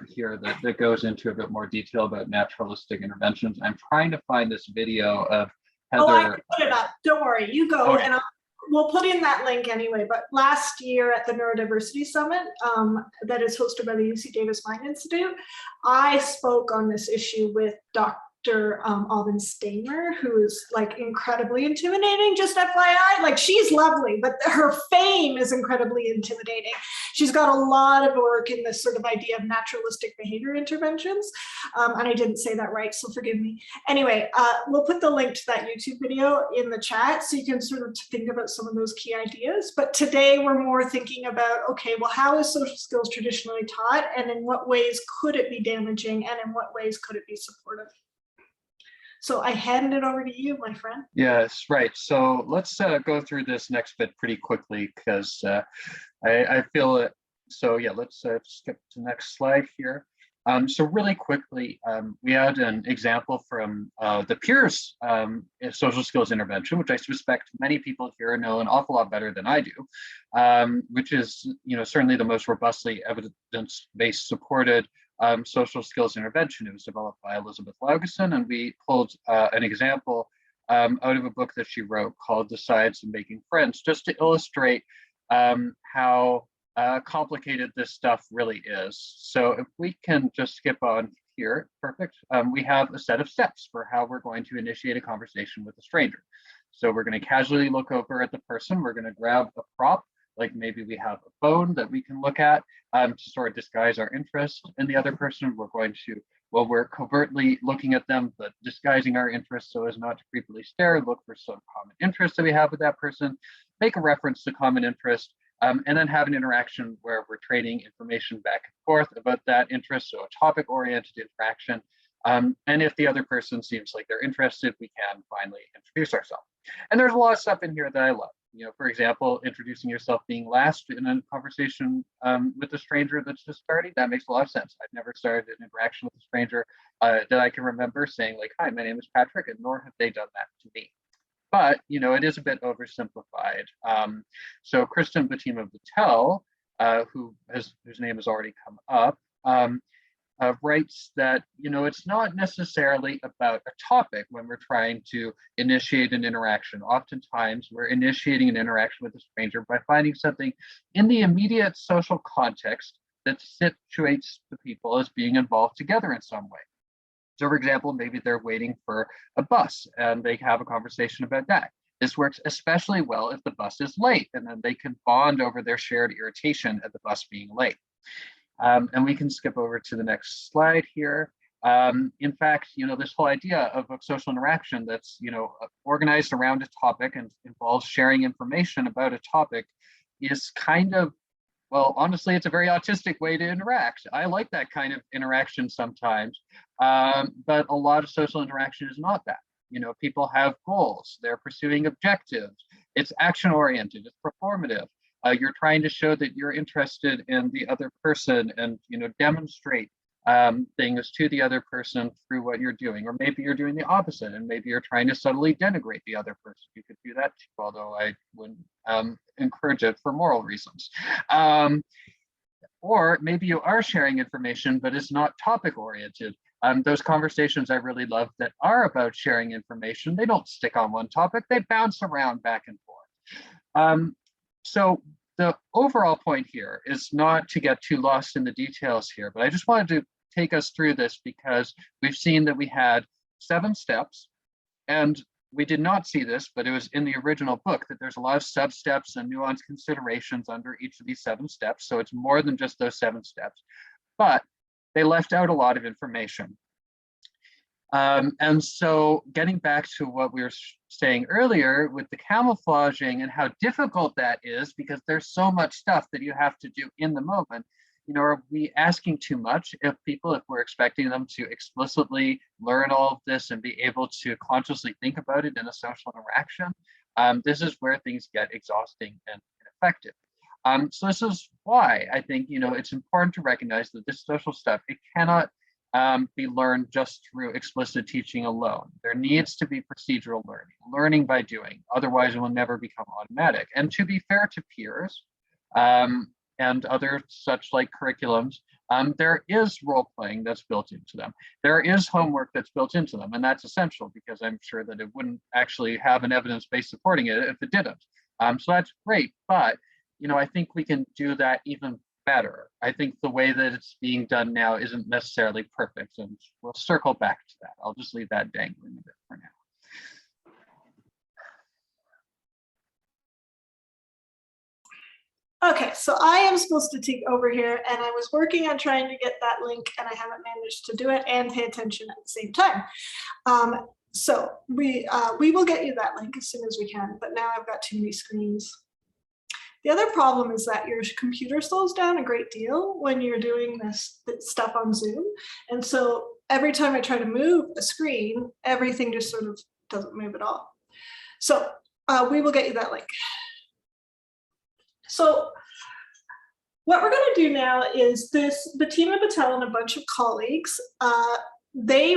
here that goes into a bit more detail about naturalistic interventions. I'm trying to find this video of Heather. Oh, I can put it up. Don't worry, you go, okay. And we'll put in that link anyway. But last year at the Neurodiversity Summit that is hosted by the UC Davis Mind Institute, I spoke on this issue with Dr. Alvin Stamer, who is like incredibly intimidating, just FYI. Like, she's lovely, but her fame is incredibly intimidating. She's got a lot of work in this sort of idea of naturalistic behavior interventions. And I didn't say that right, so forgive me. Anyway, we'll put the link to that YouTube video in the chat so you can sort of think about some of those key ideas. But today we're more thinking about, okay, well, how is social skills traditionally taught, and in what ways could it be damaging, and in what ways could it be supportive? So I hand it over to you, my friend. Yes, right. So let's go through this next bit pretty quickly because I feel it. So yeah, let's skip to the next slide here. So really quickly, we had an example from the peers social skills intervention, which I suspect many people here know an awful lot better than I do, which is certainly the most robustly evidence-based supported social skills intervention. It was developed by Elizabeth Laugesen, and we pulled an example out of a book that she wrote called The Science of Making Friends, just to illustrate how complicated this stuff really is. So if we can just skip on here, perfect. We have a set of steps for how we're going to initiate a conversation with a stranger. So we're going to casually look over at the person. We're going to grab a prop, like maybe we have a phone that we can look at to sort of disguise our interest in the other person. We're going to, well, we're covertly looking at them, but disguising our interest so as not to creepily stare, look for some common interest that we have with that person, make a reference to common interest, and then have an interaction where we're trading information back and forth about that interest, so a topic-oriented interaction. And if the other person seems like they're interested, we can finally introduce ourselves. And there's a lot of stuff in here that I love. For example, introducing yourself being last in a conversation with a stranger that's just starting, that makes a lot of sense. I've never started an interaction with a stranger that I can remember saying like, hi, my name is Patrick, and nor have they done that to me. But, it is a bit oversimplified. So Kristen Batima Vattel, whose name has already come up, writes that, it's not necessarily about a topic when we're trying to initiate an interaction. Oftentimes, we're initiating an interaction with a stranger by finding something in the immediate social context that situates the people as being involved together in some way. So for example, maybe they're waiting for a bus and they have a conversation about that. This works especially well if the bus is late, and then they can bond over their shared irritation at the bus being late. And we can skip over to the next slide here. In fact, this whole idea of a social interaction that's, organized around a topic and involves sharing information about a topic is kind of, well, honestly, it's a very autistic way to interact. I like that kind of interaction sometimes, but a lot of social interaction is not that. People have goals, they're pursuing objectives, it's action-oriented, it's performative. You're trying to show that you're interested in the other person and, demonstrate things to the other person through what you're doing. Or maybe you're doing the opposite, and maybe you're trying to subtly denigrate the other person. You could do that too, although I wouldn't encourage it for moral reasons. Or maybe you are sharing information, but it's not topic oriented. Those conversations I really love that are about sharing information, they don't stick on one topic, they bounce around back and forth. So the overall point here is not to get too lost in the details here, but I just wanted to take us through this because we've seen that we had 7 steps, and we did not see this, but it was in the original book that there's a lot of sub-steps and nuanced considerations under each of these 7 steps. So it's more than just those 7 steps, but they left out a lot of information. And so getting back to what we were saying earlier with the camouflaging and how difficult that is, because there's so much stuff that you have to do in the moment, are we asking too much if we're expecting them to explicitly learn all of this and be able to consciously think about it in a social interaction? This is where things get exhausting and ineffective. So this is why I think, it's important to recognize that this social stuff, it cannot be learned just through explicit teaching alone. There needs to be procedural learning by doing, otherwise it will never become automatic. And to be fair to peers and other such like curriculums, there is role playing that's built into them. There is homework that's built into them, and that's essential because I'm sure that it wouldn't actually have an evidence base supporting it if it didn't. So that's great, but I think we can do that even better. I think the way that it's being done now isn't necessarily perfect, and we'll circle back to that. I'll just leave that dangling a bit for now. Okay, so I am supposed to take over here, and I was working on trying to get that link, and I haven't managed to do it and pay attention at the same time. So we will get you that link as soon as we can, but now I've got too many screens. The other problem is that your computer slows down a great deal when you're doing this stuff on Zoom. And so every time I try to move a screen, everything just sort of doesn't move at all. So we will get you that link. So what we're going to do now is Bettina Patel and a bunch of colleagues, they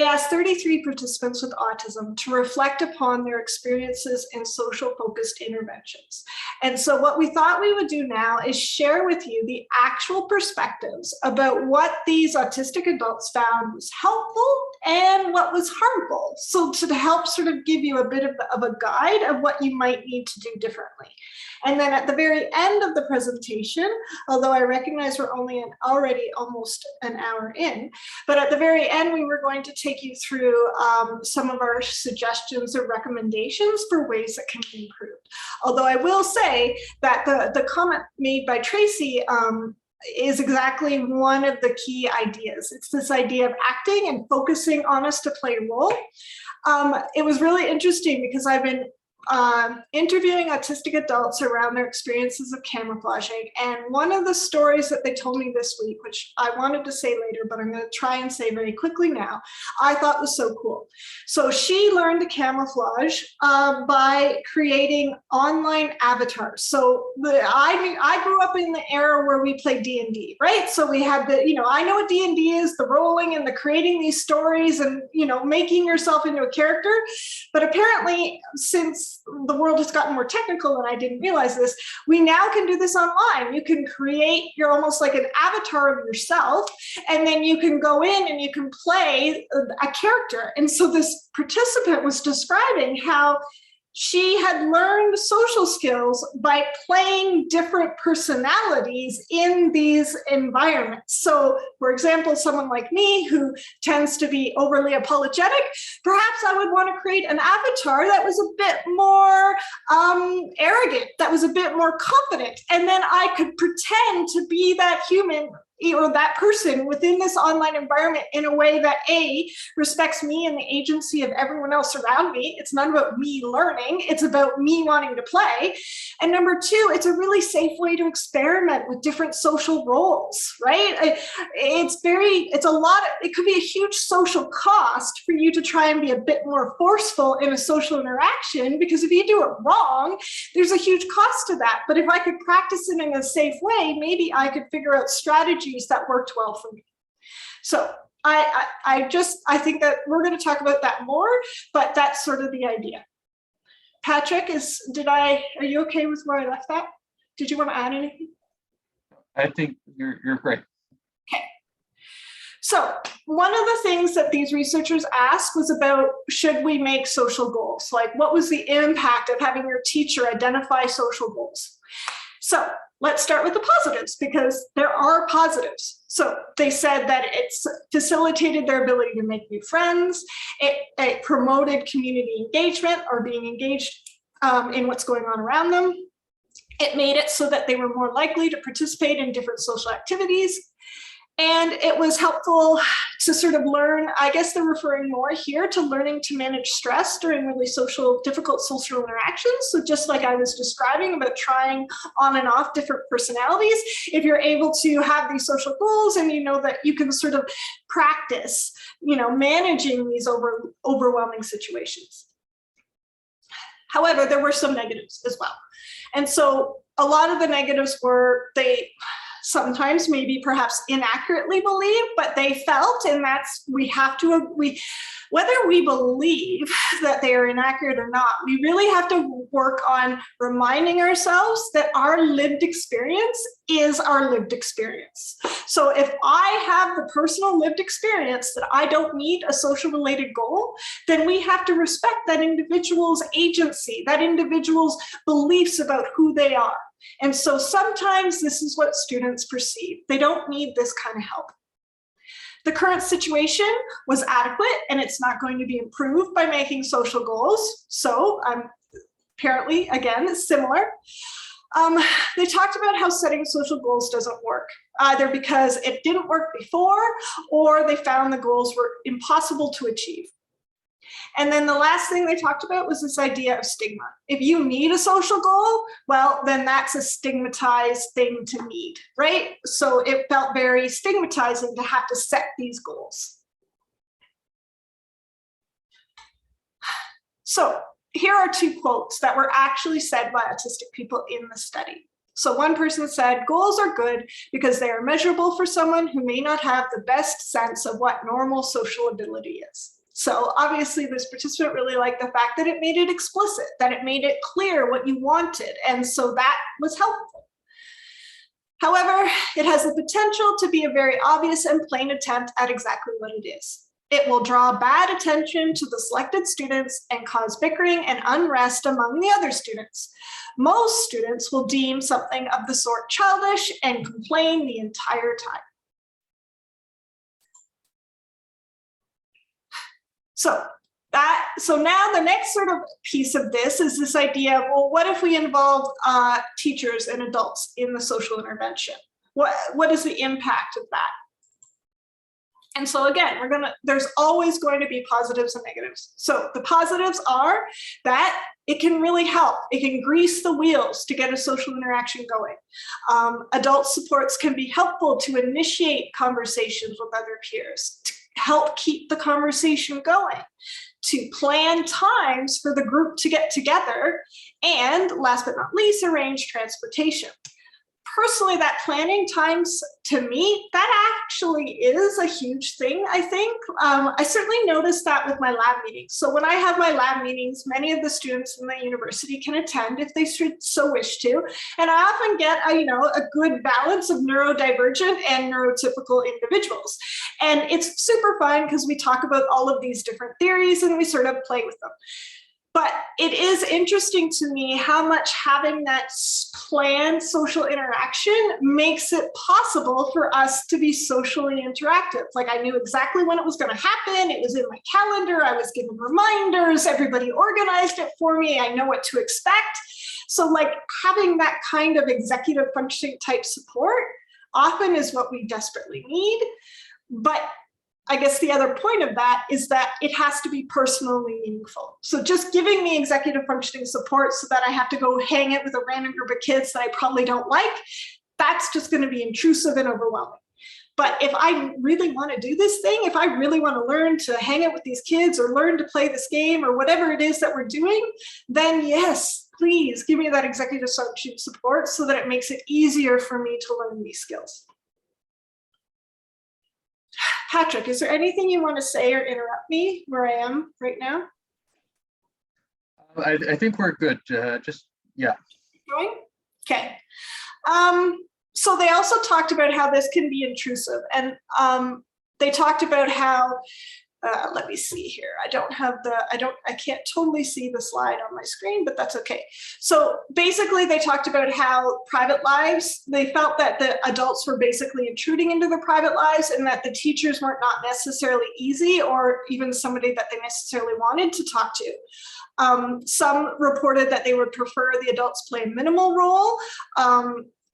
asked 33 participants with autism to reflect upon their experiences in social focused interventions. And so what we thought we would do now is share with you the actual perspectives about what these autistic adults found was helpful and what was harmful. So to help sort of give you a bit of a guide of what you might need to do differently. And then at the very end of the presentation, although I recognize we're only already almost an hour in, but at the very end, we were going to take you through some of our suggestions or recommendations for ways that can be improved. Although I will say that the comment made by Tracy is exactly one of the key ideas. It's this idea of acting and focusing on us to play a role. It was really interesting because I've been interviewing autistic adults around their experiences of camouflaging. And one of the stories that they told me this week, which I wanted to say later, but I'm going to try and say very quickly now, I thought was so cool. So she learned to camouflage by creating online avatars. So I grew up in the era where we played D&D, right? So we had I know what D&D is, the rolling and the creating these stories and, making yourself into a character. But apparently, since the world has gotten more technical, and I didn't realize this, we now can do this online. You can create, you're almost like an avatar of yourself, and then you can go in and you can play a character. And so this participant was describing how she had learned social skills by playing different personalities in these environments. So, for example, someone like me who tends to be overly apologetic, perhaps I would want to create an avatar that was a bit more arrogant, that was a bit more confident. And then I could pretend to be that human or that person within this online environment in a way that A, respects me and the agency of everyone else around me. It's not about me learning, it's about me wanting to play. And number two, it's a really safe way to experiment with different social roles, right? It could be a huge social cost for you to try and be a bit more forceful in a social interaction, because if you do it wrong, there's a huge cost to that. But if I could practice it in a safe way, maybe I could figure out strategies that worked well for me. So I think that we're going to talk about that more, but that's sort of the idea. Patrick, are you okay with where I left that? Did you want to add anything? I think you're great. Okay. So one of the things that these researchers asked was about, should we make social goals? Like, what was the impact of having your teacher identify social goals? So let's start with the positives, because there are positives. So they said that it's facilitated their ability to make new friends. It promoted community engagement, or being engaged in what's going on around them. It made it so that they were more likely to participate in different social activities. And it was helpful to sort of learn, I guess they're referring more here to learning to manage stress during really difficult social interactions. So just like I was describing about trying on and off different personalities, if you're able to have these social goals and you know that you can sort of practice, managing these overwhelming situations. However, there were some negatives as well. And so a lot of the negatives were they sometimes maybe perhaps inaccurately believe, but they felt, and whether we believe that they are inaccurate or not, we really have to work on reminding ourselves that our lived experience is our lived experience. So if I have the personal lived experience that I don't need a social related goal, then we have to respect that individual's agency, that individual's beliefs about who they are. And so sometimes this is what students perceive. They don't need this kind of help. The current situation was adequate, and it's not going to be improved by making social goals. So apparently, again, similar. They talked about how setting social goals doesn't work, either because it didn't work before, or they found the goals were impossible to achieve. And then the last thing they talked about was this idea of stigma. If you need a social goal, well, then that's a stigmatized thing to need, right? So it felt very stigmatizing to have to set these goals. So here are two quotes that were actually said by autistic people in the study. So one person said, goals are good because they are measurable for someone who may not have the best sense of what normal social ability is. So obviously this participant really liked the fact that it made it explicit, that it made it clear what you wanted. And so that was helpful. However, it has the potential to be a very obvious and plain attempt at exactly what it is. It will draw bad attention to the selected students and cause bickering and unrest among the other students. Most students will deem something of the sort childish and complain the entire time. So now the next sort of piece of this is this idea of, well, what if we involve teachers and adults in the social intervention? What is the impact of that? And so again, there's always going to be positives and negatives. So the positives are that it can really help. It can grease the wheels to get a social interaction going. Adult supports can be helpful to initiate conversations with other peers, to help keep the conversation going, to plan times for the group to get together, and last but not least, arrange transportation. Personally, that planning times to me, that actually is a huge thing, I think. I certainly noticed that with my lab meetings. So when I have my lab meetings, many of the students in the university can attend if they should so wish to. And I often get a good balance of neurodivergent and neurotypical individuals. And it's super fun because we talk about all of these different theories and we sort of play with them. But it is interesting to me how much having that planned social interaction makes it possible for us to be socially interactive. Like I knew exactly when it was going to happen. It was in my calendar. I was given reminders. Everybody organized it for me. I know what to expect. So like having that kind of executive functioning type support often is what we desperately need. But I guess the other point of that is that it has to be personally meaningful. So just giving me executive functioning support so that I have to go hang it with a random group of kids that I probably don't like, that's just going to be intrusive and overwhelming. But if I really want to do this thing, if I really want to learn to hang out with these kids or learn to play this game or whatever it is that we're doing, then yes, please give me that executive functioning support so that it makes it easier for me to learn these skills. Patrick, is there anything you want to say or interrupt me where I am right now? I think we're good. Yeah. Going? Okay. So they also talked about how this can be intrusive, and they talked about how, let me see here. I can't totally see the slide on my screen, but that's okay. So basically they talked about how private lives, they felt that the adults were basically intruding into their private lives and that the teachers weren't not necessarily easy or even somebody that they necessarily wanted to talk to. Some reported that they would prefer the adults play a minimal role,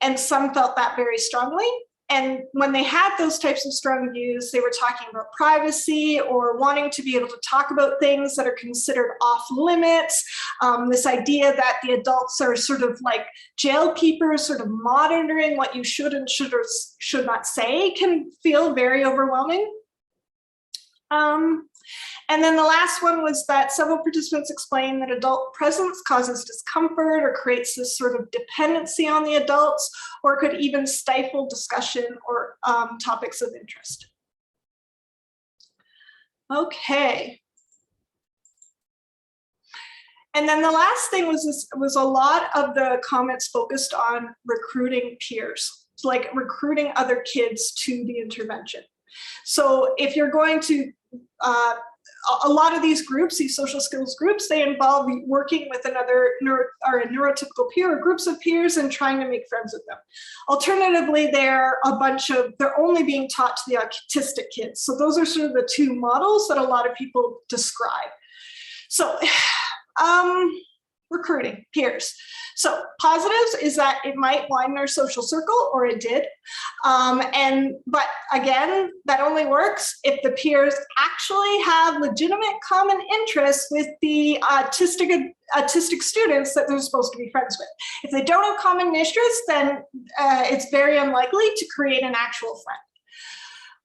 and some felt that very strongly. And when they had those types of strong views, they were talking about privacy or wanting to be able to talk about things that are considered off limits. This idea that the adults are sort of like jail keepers, sort of monitoring what you should and should or should not say can feel very overwhelming. And then the last one was that several participants explained that adult presence causes discomfort or creates this sort of dependency on the adults, or could even stifle discussion or topics of interest. Okay. And then the last thing was a lot of the comments focused on recruiting peers, so like recruiting other kids to the intervention. So if you're going to, a lot of these groups, these social skills groups, they involve working with another a neurotypical peer or groups of peers and trying to make friends with them. Alternatively, they're only being taught to the autistic kids. So those are sort of the two models that a lot of people describe. So recruiting peers. So positives is that it might widen our social circle, or it did. But again, that only works if the peers actually have legitimate common interests with the autistic students that they're supposed to be friends with. If they don't have common interests, then it's very unlikely to create an actual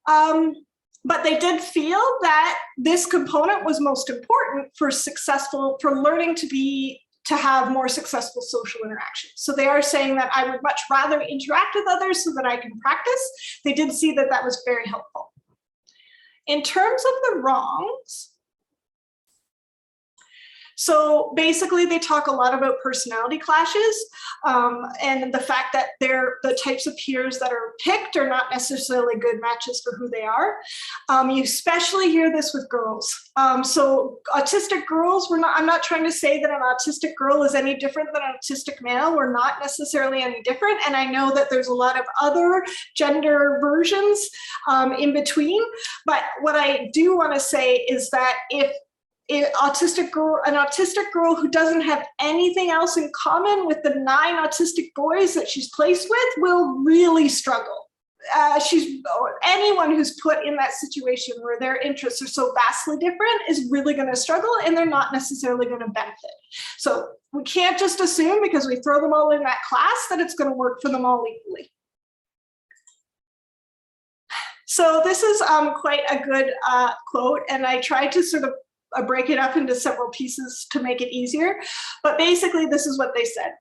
friend. But they did feel that this component was most important for learning to be to have more successful social interactions. So they are saying that I would much rather interact with others so that I can practice. They did see that that was very helpful. In terms of the wrongs, so basically they talk a lot about personality clashes and the fact that the types of peers that are picked are not necessarily good matches for who they are. You especially hear this with girls. So autistic girls, I'm not trying to say that an autistic girl is any different than an autistic male. We're not necessarily any different. And I know that there's a lot of other gender versions in between. But what I do want to say is that if an autistic girl who doesn't have anything else in common with the 9 autistic boys that she's placed with will really struggle. Anyone who's put in that situation where their interests are so vastly different is really going to struggle, and they're not necessarily going to benefit. So we can't just assume because we throw them all in that class that it's going to work for them all equally. So this is quite a good quote, and I tried to sort of break it up into several pieces to make it easier. But basically, this is what they said.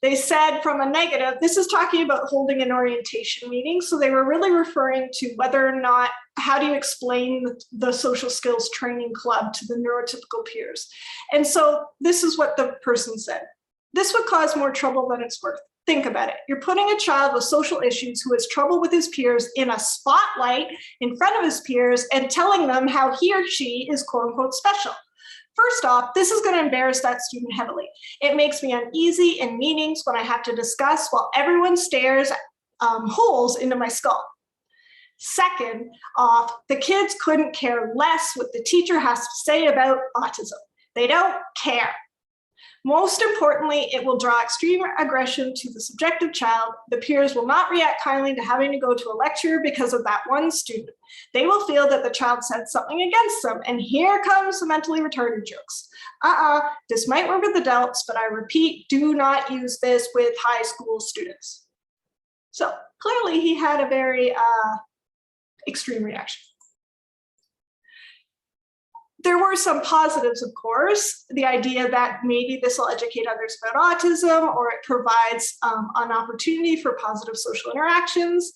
They said from a negative, this is talking about holding an orientation meeting. So they were really referring to whether or not, how do you explain the social skills training club to the neurotypical peers? And so this is what the person said. This would cause more trouble than it's worth. Think about it. You're putting a child with social issues who has trouble with his peers in a spotlight in front of his peers and telling them how he or she is quote unquote special. First off, this is going to embarrass that student heavily. It makes me uneasy in meetings when I have to discuss while everyone stares holes into my skull. Second off, the kids couldn't care less what the teacher has to say about autism. They don't care. Most importantly, it will draw extreme aggression to the subjective child. The peers will not react kindly to having to go to a lecture because of that one student. They will feel that the child said something against them, and here comes the mentally retarded jokes. This might work with adults, but I repeat, do not use this with high school students. So clearly he had a very extreme reaction. There were some positives, of course, the idea that maybe this will educate others about autism, or it provides an opportunity for positive social interactions.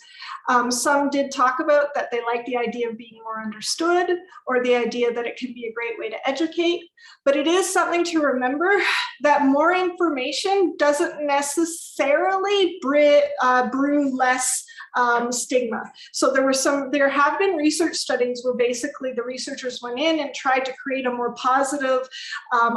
Some did talk about that they like the idea of being more understood, or the idea that it can be a great way to educate. But it is something to remember that more information doesn't necessarily brew less stigma. So there have been research studies where basically the researchers went in and tried to create a more positive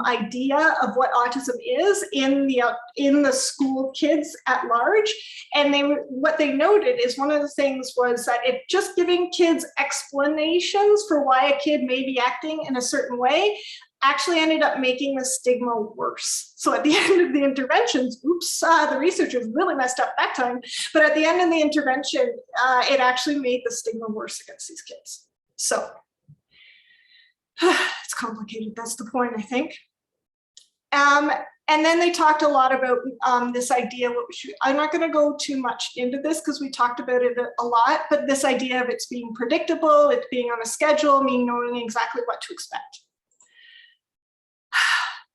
idea of what autism is in the school kids at large. And what they noted is one of the things was that if just giving kids explanations for why a kid may be acting in a certain way actually ended up making the stigma worse. So at the end of the interventions, oops, the researchers really messed up that time, but at the end of the intervention, it actually made the stigma worse against these kids. So it's complicated, that's the point, I think. And then they talked a lot about this idea, I'm not gonna go too much into this because we talked about it a lot, but this idea of it's being predictable, it's being on a schedule, me knowing exactly what to expect.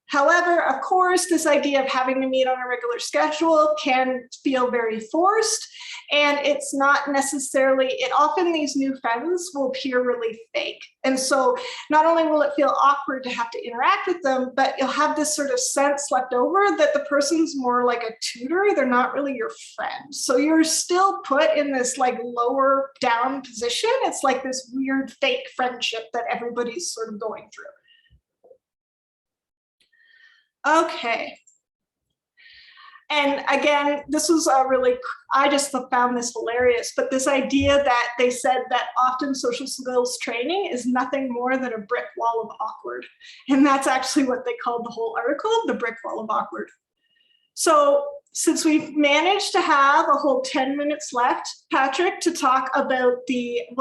However, of course, this idea of having to meet on a regular schedule can feel very forced, and it's not necessarily, often these new friends will appear really fake. And so not only will it feel awkward to have to interact with them, but you'll have this sort of sense left over that the person's more like a tutor, they're not really your friend. So you're still put in this like lower down position. It's like this weird fake friendship that everybody's sort of going through. Okay. And again, this was I just found this hilarious, but this idea that they said that often social skills training is nothing more than a brick wall of awkward. And that's actually what they called the whole article, the brick wall of awkward. So since we've managed to have a whole 10 minutes left, Patrick, to talk about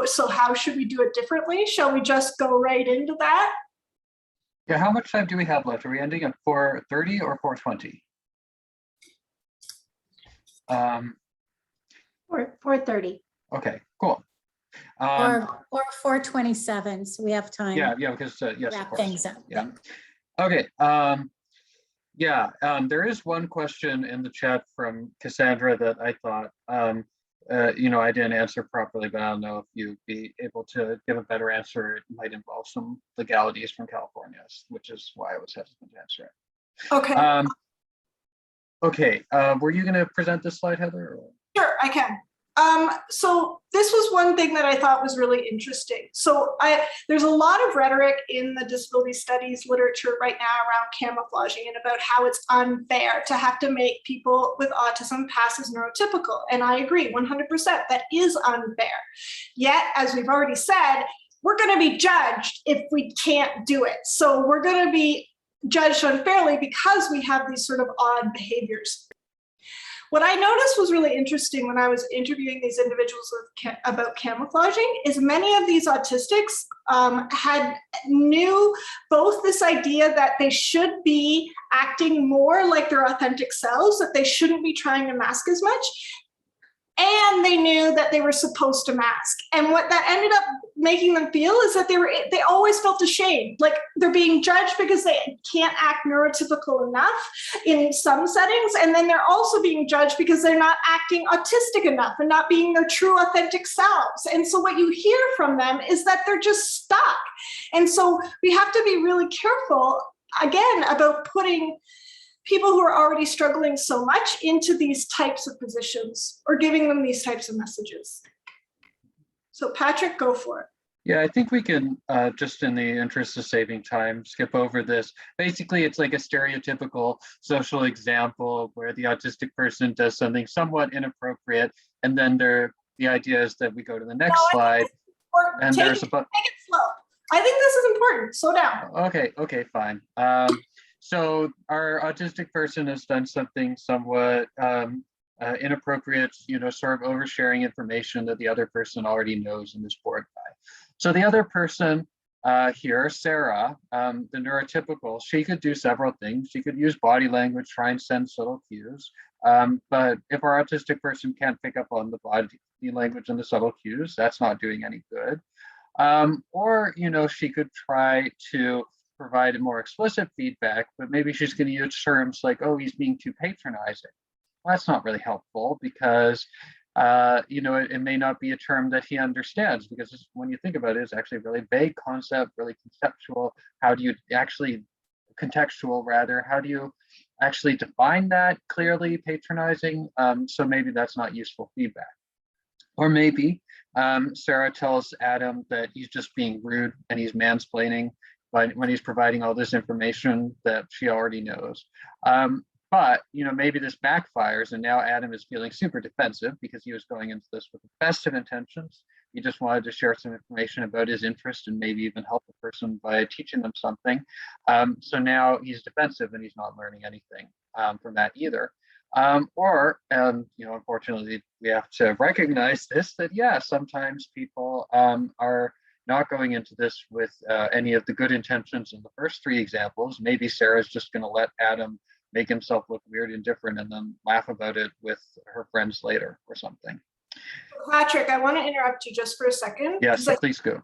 so how should we do it differently? Shall we just go right into that? Yeah, how much time do we have left? Are we ending at 4:30 or 4:20? 4:30. Okay, cool. Or 4:27, so we have time Yeah, because to yes, of wrap course. things up. Yeah. Okay. Yeah, there is one question in the chat from Cassandra that I thought, I didn't answer properly, but I don't know if you'd be able to give a better answer. It might involve some legalities from California, which is why I was hesitant to answer it. Okay, Okay, were you going to present this slide, Heather? Or? sure, I can. So this was one thing that I thought was really interesting. So there's a lot of rhetoric in the disability studies literature right now around camouflaging and about how it's unfair to have to make people with autism pass as neurotypical. And I agree 100%, that is unfair. Yet, as we've already said, we're going to be judged if we can't do it. So we're going to be judged unfairly because we have these sort of odd behaviors. What I noticed was really interesting when I was interviewing these individuals about camouflaging is many of these autistics knew both this idea that they should be acting more like their authentic selves, that they shouldn't be trying to mask as much, and they knew that they were supposed to mask. And what that ended up making them feel is that they always felt ashamed, like they're being judged because they can't act neurotypical enough in some settings, and then they're also being judged because they're not acting autistic enough and not being their true authentic selves. And so what you hear from them is that they're just stuck. And so we have to be really careful, again, about putting people who are already struggling so much into these types of positions or giving them these types of messages. So Patrick, go for it. Yeah, I think we can, just in the interest of saving time, skip over this. Basically, it's like a stereotypical social example where the autistic person does something somewhat inappropriate, and then the idea is that we go to the next slide, and take it slow. I think this is important. Slow down. Okay, fine. So our autistic person has done something somewhat inappropriate, sort of oversharing information that the other person already knows and is bored by. So the other person here, Sarah, the neurotypical, she could do several things. She could use body language, try and send subtle cues. But if our autistic person can't pick up on the body language and the subtle cues, that's not doing any good. Or, she could try to provide more explicit feedback, but maybe she's going to use terms like, oh, he's being too patronizing. Well, that's not really helpful because, it may not be a term that he understands, because when you think about it, it's actually a really vague concept, really conceptual. How do you actually, contextual rather, how do you actually define that clearly, patronizing? So maybe that's not useful feedback. Or maybe Sarah tells Adam that he's just being rude and he's mansplaining when he's providing all this information that she already knows. But maybe this backfires, and now Adam is feeling super defensive because he was going into this with the best of intentions. He just wanted to share some information about his interest and maybe even help the person by teaching them something. So now he's defensive and he's not learning anything from that either. Or unfortunately, we have to recognize this, that yeah, sometimes people are not going into this with any of the good intentions in the first three examples. Maybe Sarah's just going to let Adam make himself look weird and different and then laugh about it with her friends later or something. Patrick, I want to interrupt you just for a second. Yes, please go.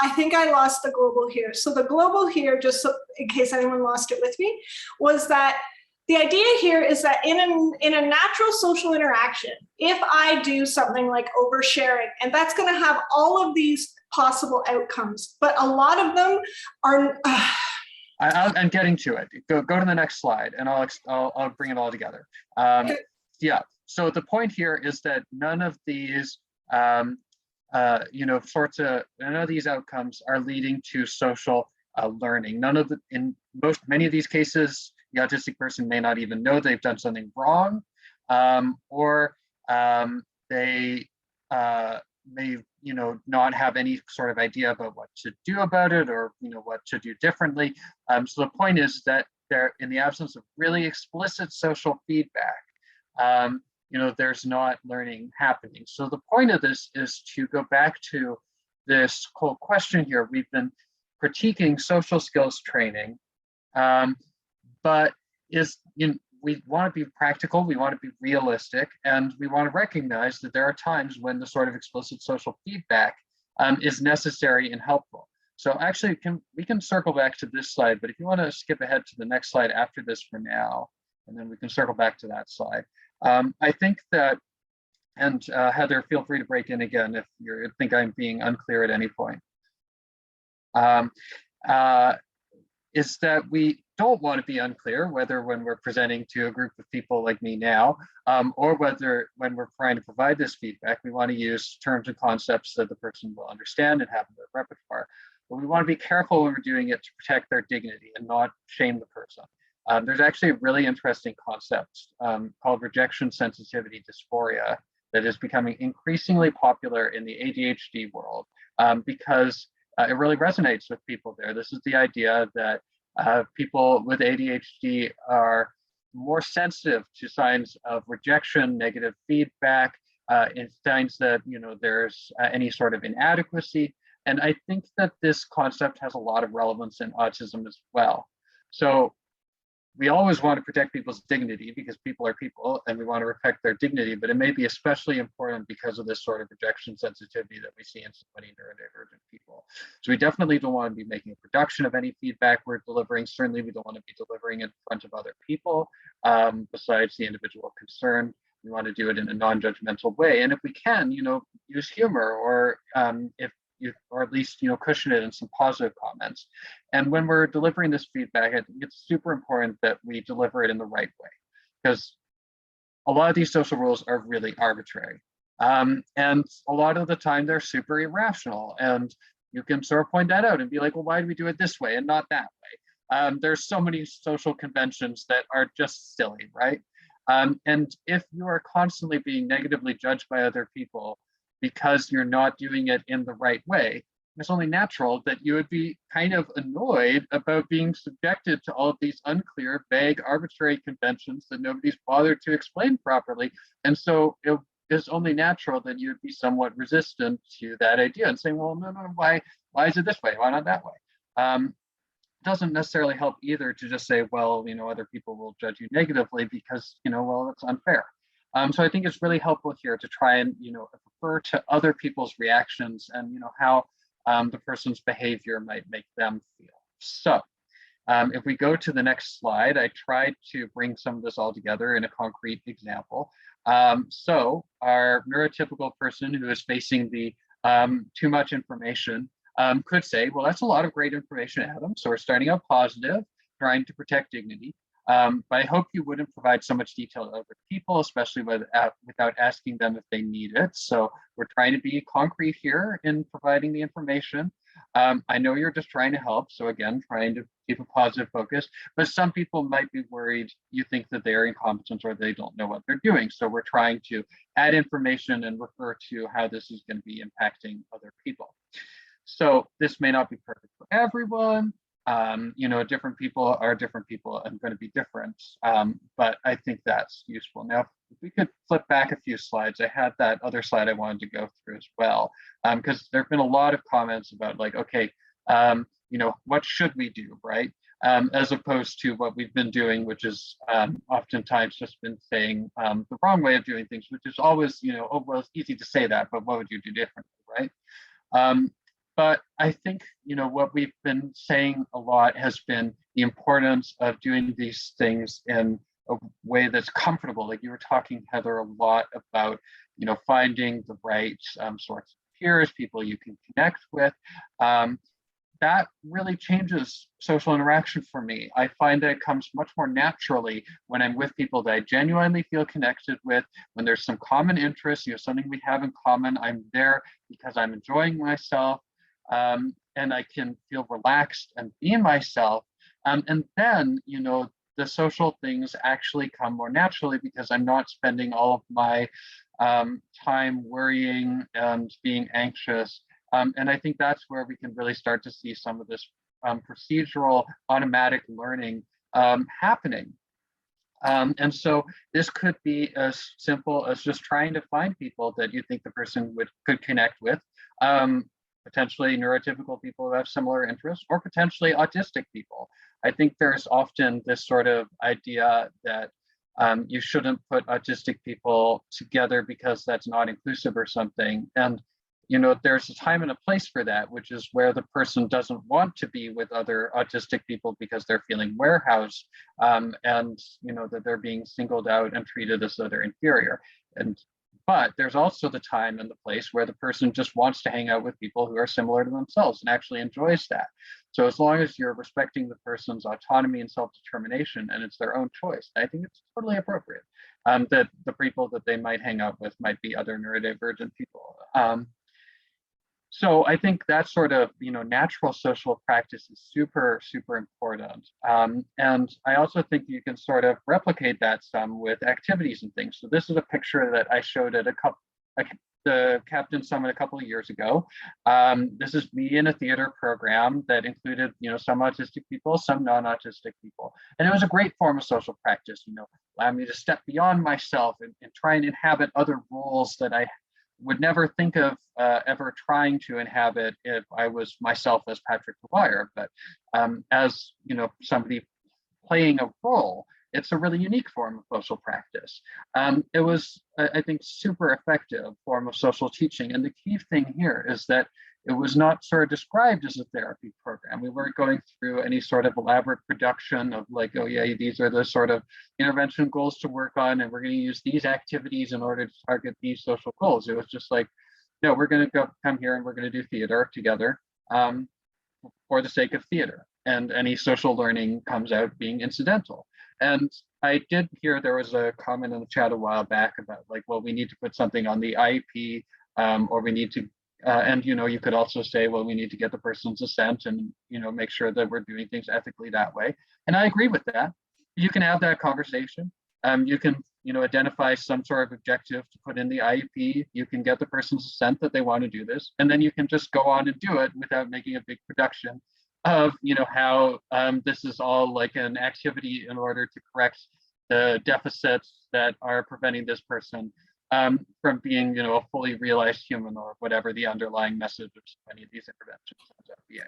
I think I lost the global here. So the global here, just so, in case anyone lost it with me, was that the idea here is that in a natural social interaction, if I do something like oversharing, and that's going to have all of these possible outcomes, but a lot of them are. I'm getting to it. Go to the next slide, and I'll bring it all together. Yeah. So the point here is that none of these, none of these outcomes are leading to social learning. Many of these cases, the autistic person may not even know they've done something wrong, or they may not have any sort of idea about what to do about it, or what to do differently. So the point is that in the absence of really explicit social feedback, there's not learning happening. So the point of this is to go back to this whole question here. We've been critiquing social skills training, but we want to be practical, we want to be realistic, and we want to recognize that there are times when the sort of explicit social feedback is necessary and helpful. So actually, we can circle back to this slide, but if you want to skip ahead to the next slide after this for now, and then we can circle back to that slide. I think that, and Heather, feel free to break in again if you think I'm being unclear at any point. Is that we don't want to be unclear, whether when we're presenting to a group of people like me now, or whether when we're trying to provide this feedback, we want to use terms and concepts that the person will understand and have in their repertoire. But we want to be careful when we're doing it to protect their dignity and not shame the person. There's actually a really interesting concept called rejection sensitivity dysphoria that is becoming increasingly popular in the ADHD world because it really resonates with people there. This is the idea that people with ADHD are more sensitive to signs of rejection, negative feedback, and signs that there's any sort of inadequacy. And I think that this concept has a lot of relevance in autism as well. So we always want to protect people's dignity because people are people and we want to respect their dignity, but it may be especially important because of this sort of rejection sensitivity that we see in so many neurodivergent people. So we definitely don't want to be making a production of any feedback we're delivering. Certainly we don't want to be delivering it in front of other people besides the individual concerned. We want to do it in a non-judgmental way. And if we can, use humor or or at least cushion it in some positive comments. And when we're delivering this feedback, I think it's super important that we deliver it in the right way, because a lot of these social rules are really arbitrary. And a lot of the time they're super irrational. And you can sort of point that out and be like, well, why do we do it this way and not that way? There's so many social conventions that are just silly, right? And if you are constantly being negatively judged by other people because you're not doing it in the right way, it's only natural that you would be kind of annoyed about being subjected to all of these unclear, vague, arbitrary conventions that nobody's bothered to explain properly. And so it is only natural that you would be somewhat resistant to that idea and saying, well, no, why is it this way? Why not that way? Doesn't necessarily help either to just say, well, other people will judge you negatively because, well, that's unfair. So I think it's really helpful here to try and, refer to other people's reactions and, how the person's behavior might make them feel. So if we go to the next slide, I tried to bring some of this all together in a concrete example. So our neurotypical person who is facing the too much information could say, well, that's a lot of great information, Adam. So we're starting out positive, trying to protect dignity. But I hope you wouldn't provide so much detail to other people, especially without asking them if they need it. So we're trying to be concrete here in providing the information. I know you're just trying to help. So again, trying to keep a positive focus, but some people might be worried you think that they are incompetent or they don't know what they're doing. So we're trying to add information and refer to how this is going to be impacting other people. So this may not be perfect for everyone. Different people are different people and going to be different, but I think that's useful. Now, if we could flip back a few slides, I had that other slide I wanted to go through as well, because there have been a lot of comments about like, okay, what should we do, right? As opposed to what we've been doing, which is oftentimes just been saying the wrong way of doing things, which is always, oh, well, it's easy to say that, but what would you do differently, right? But I think, what we've been saying a lot has been the importance of doing these things in a way that's comfortable. Like you were talking, Heather, a lot about, finding the right sorts of peers, people you can connect with. That really changes social interaction for me. I find that it comes much more naturally when I'm with people that I genuinely feel connected with, when there's some common interest, something we have in common. I'm there because I'm enjoying myself. And I can feel relaxed and be myself. And then, the social things actually come more naturally because I'm not spending all of my time worrying and being anxious. And I think that's where we can really start to see some of this procedural automatic learning happening. And so this could be as simple as just trying to find people that you think the person could connect with. Potentially neurotypical people who have similar interests, or potentially autistic people. I think there's often this sort of idea that you shouldn't put autistic people together because that's not inclusive or something. And there's a time and a place for that, which is where the person doesn't want to be with other autistic people because they're feeling warehoused, and that they're being singled out and treated as though they're inferior. But there's also the time and the place where the person just wants to hang out with people who are similar to themselves and actually enjoys that. So as long as you're respecting the person's autonomy and self-determination and it's their own choice, I think it's totally appropriate that the people that they might hang out with might be other neurodivergent people. So I think that sort of, natural social practice is super, super important. And I also think you can sort of replicate that some with activities and things. So this is a picture that I showed at the Captain Summit a couple of years ago. This is me in a theater program that included, some autistic people, some non-autistic people. And it was a great form of social practice, allow me to step beyond myself and try and inhabit other roles that I would never think of ever trying to inhabit if I was myself as Patrick McGuire, but as somebody playing a role, it's a really unique form of social practice. It was, I think, super effective form of social teaching. And the key thing here is that it was not sort of described as a therapy program. We weren't going through any sort of elaborate production of like, oh yeah, these are the sort of intervention goals to work on, and we're going to use these activities in order to target these social goals. It was just like, no, we're going to come here and we're going to do theater together for the sake of theater. And any social learning comes out being incidental. And I did hear there was a comment in the chat a while back about like, well, we need to put something on the IEP, or we need to and you could also say, well, we need to get the person's assent and make sure that we're doing things ethically that way. And I agree with that. You can have that conversation. You can identify some sort of objective to put in the IEP. You can get the person's assent that they want to do this, and then you can just go on and do it without making a big production of how this is all like an activity in order to correct the deficits that are preventing this person from being, a fully realized human, or whatever the underlying message of so many of these interventions ends up being.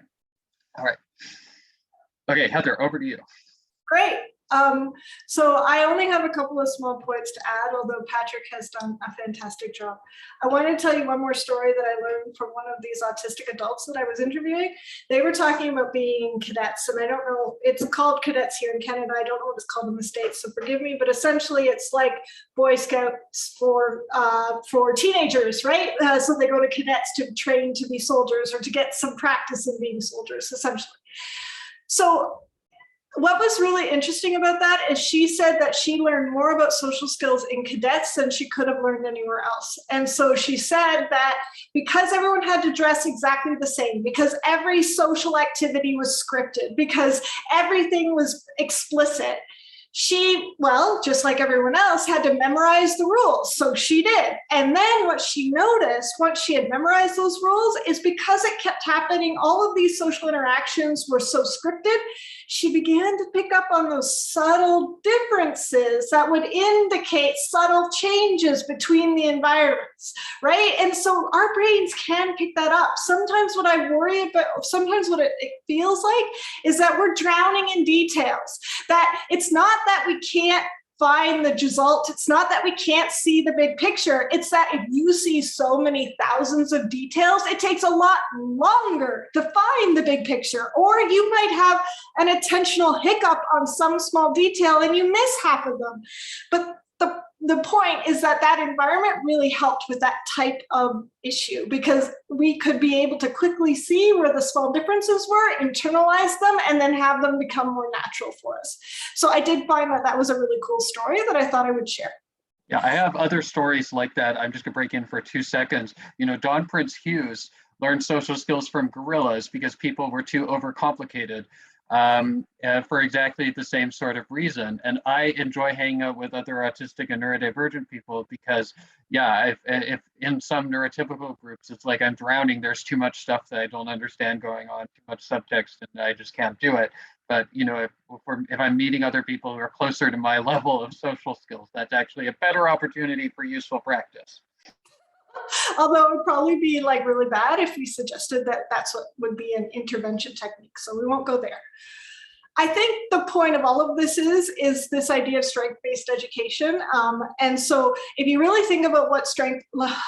All right. Okay, Heather, over to you. Great. So I only have a couple of small points to add, although Patrick has done a fantastic job. I want to tell you one more story that I learned from one of these autistic adults that I was interviewing. They were talking about being cadets, and I don't know, it's called cadets here in Canada. I don't know what it's called in the States, so forgive me, but essentially it's like Boy Scouts for teenagers, right? So they go to cadets to train to be soldiers or to get some practice in being soldiers, essentially. So what was really interesting about that is she said that she learned more about social skills in cadets than she could have learned anywhere else. And so she said that because everyone had to dress exactly the same, because every social activity was scripted, because everything was explicit, she, well, just like everyone else, had to memorize the rules. So she did. And then what she noticed once she had memorized those rules is because it kept happening, all of these social interactions were so scripted, she began to pick up on those subtle differences that would indicate subtle changes between the environments, right? And so our brains can pick that up. Sometimes what I worry about, sometimes what it feels like is that we're drowning in details, that it's not that we can't find the result. It's not that we can't see the big picture. It's that if you see so many thousands of details, it takes a lot longer to find the big picture. Or you might have an attentional hiccup on some small detail and you miss half of them. But the point is that that environment really helped with that type of issue, because we could be able to quickly see where the small differences were, internalize them, and then have them become more natural for us. So I did find that that was a really cool story that I thought I would share. Yeah, I have other stories like that. I'm just gonna break in for 2 seconds. Don Prince Hughes learned social skills from gorillas because people were too overcomplicated. For exactly the same sort of reason. And I enjoy hanging out with other autistic and neurodivergent people because, yeah, if in some neurotypical groups, it's like I'm drowning, there's too much stuff that I don't understand going on, too much subtext, and I just can't do it. But, if I'm meeting other people who are closer to my level of social skills, that's actually a better opportunity for useful practice. Although it would probably be like really bad if we suggested that that's what would be an intervention technique. So we won't go there. I think the point of all of this is this idea of strength-based education. And so if you really think about what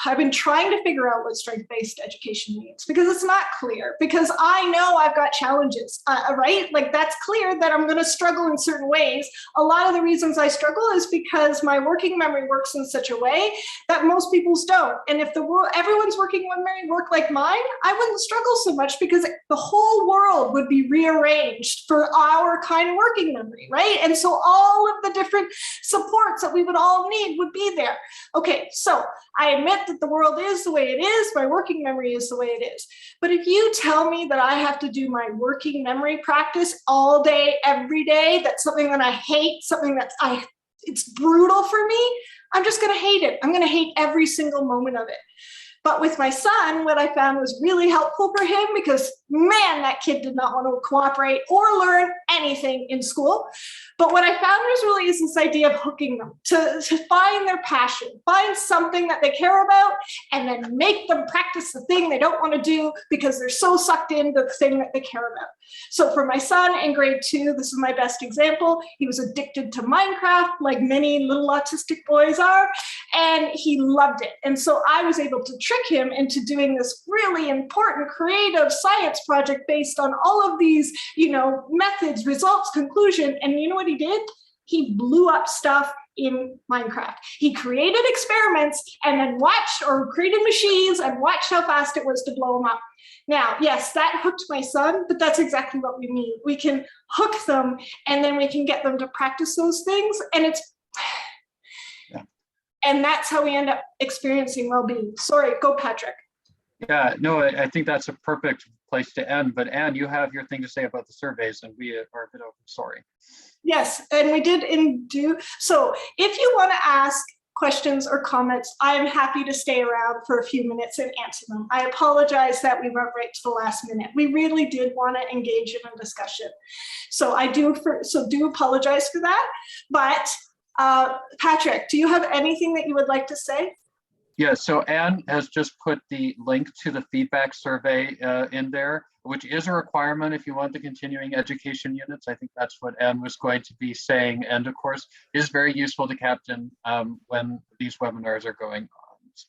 I've been trying to figure out what strength-based education means, because it's not clear, because I know I've got challenges, right? Like that's clear that I'm going to struggle in certain ways. A lot of the reasons I struggle is because my working memory works in such a way that most people's don't. And if everyone's working memory worked like mine, I wouldn't struggle so much because the whole world would be rearranged for our kind of working memory, right? And so all of the different supports that we would all need would be there. Okay, so I admit that the world is the way it is, my working memory is the way it is. But if you tell me that I have to do my working memory practice all day, every day, that's something that I hate, something that it's brutal for me, I'm just gonna hate it. I'm gonna hate every single moment of it. But with my son, what I found was really helpful for him, because man, that kid did not want to cooperate or learn anything in school. But what I found was really is this idea of hooking them to find their passion, find something that they care about, and then make them practice the thing they don't want to do because they're so sucked into the thing that they care about. So for my son in grade 2, this is my best example. He was addicted to Minecraft, like many little autistic boys are, and he loved it. And so I was able to trick him into doing this really important creative science project based on all of these, methods, results, conclusion. And you know what he did? He blew up stuff in Minecraft. He created experiments and then watched, or created machines and watched how fast it was to blow them up. Now, yes, that hooked my son, but that's exactly what we need. We can hook them and then we can get them to practice those things. And and that's how we end up experiencing well-being. Sorry, go Patrick. Yeah, no, I think that's a perfect place to end. But Anne, you have your thing to say about the surveys, and we are a bit over. Sorry. Yes, and we did so. If you want to ask questions or comments, I'm happy to stay around for a few minutes and answer them. I apologize that we went right to the last minute. We really did want to engage in a discussion, so do apologize for that. But Patrick, do you have anything that you would like to say? Yeah, so Anne has just put the link to the feedback survey in there, which is a requirement if you want the continuing education units. I think that's what Anne was going to be saying. And of course, is very useful to Captain when these webinars are going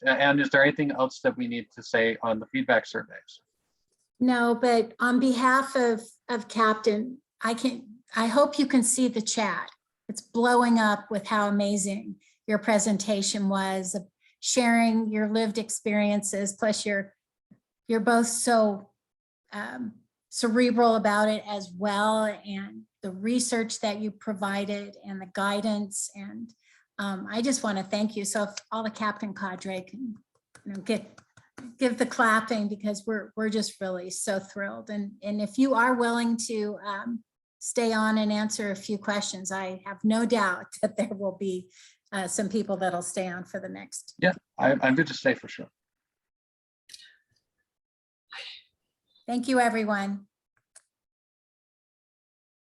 on. Anne, is there anything else that we need to say on the feedback surveys? No, but on behalf of Captain, I hope you can see the chat. It's blowing up with how amazing your presentation was, sharing your lived experiences, plus you're both so cerebral about it as well, and the research that you provided and the guidance. And I just want to thank you. So if all the Captain Cadre can give the clapping, because we're just really so thrilled. And if you are willing to stay on and answer a few questions, I have no doubt that there will be some people that'll stay on for the next. Yeah, I'm good to stay for sure. Thank you, everyone.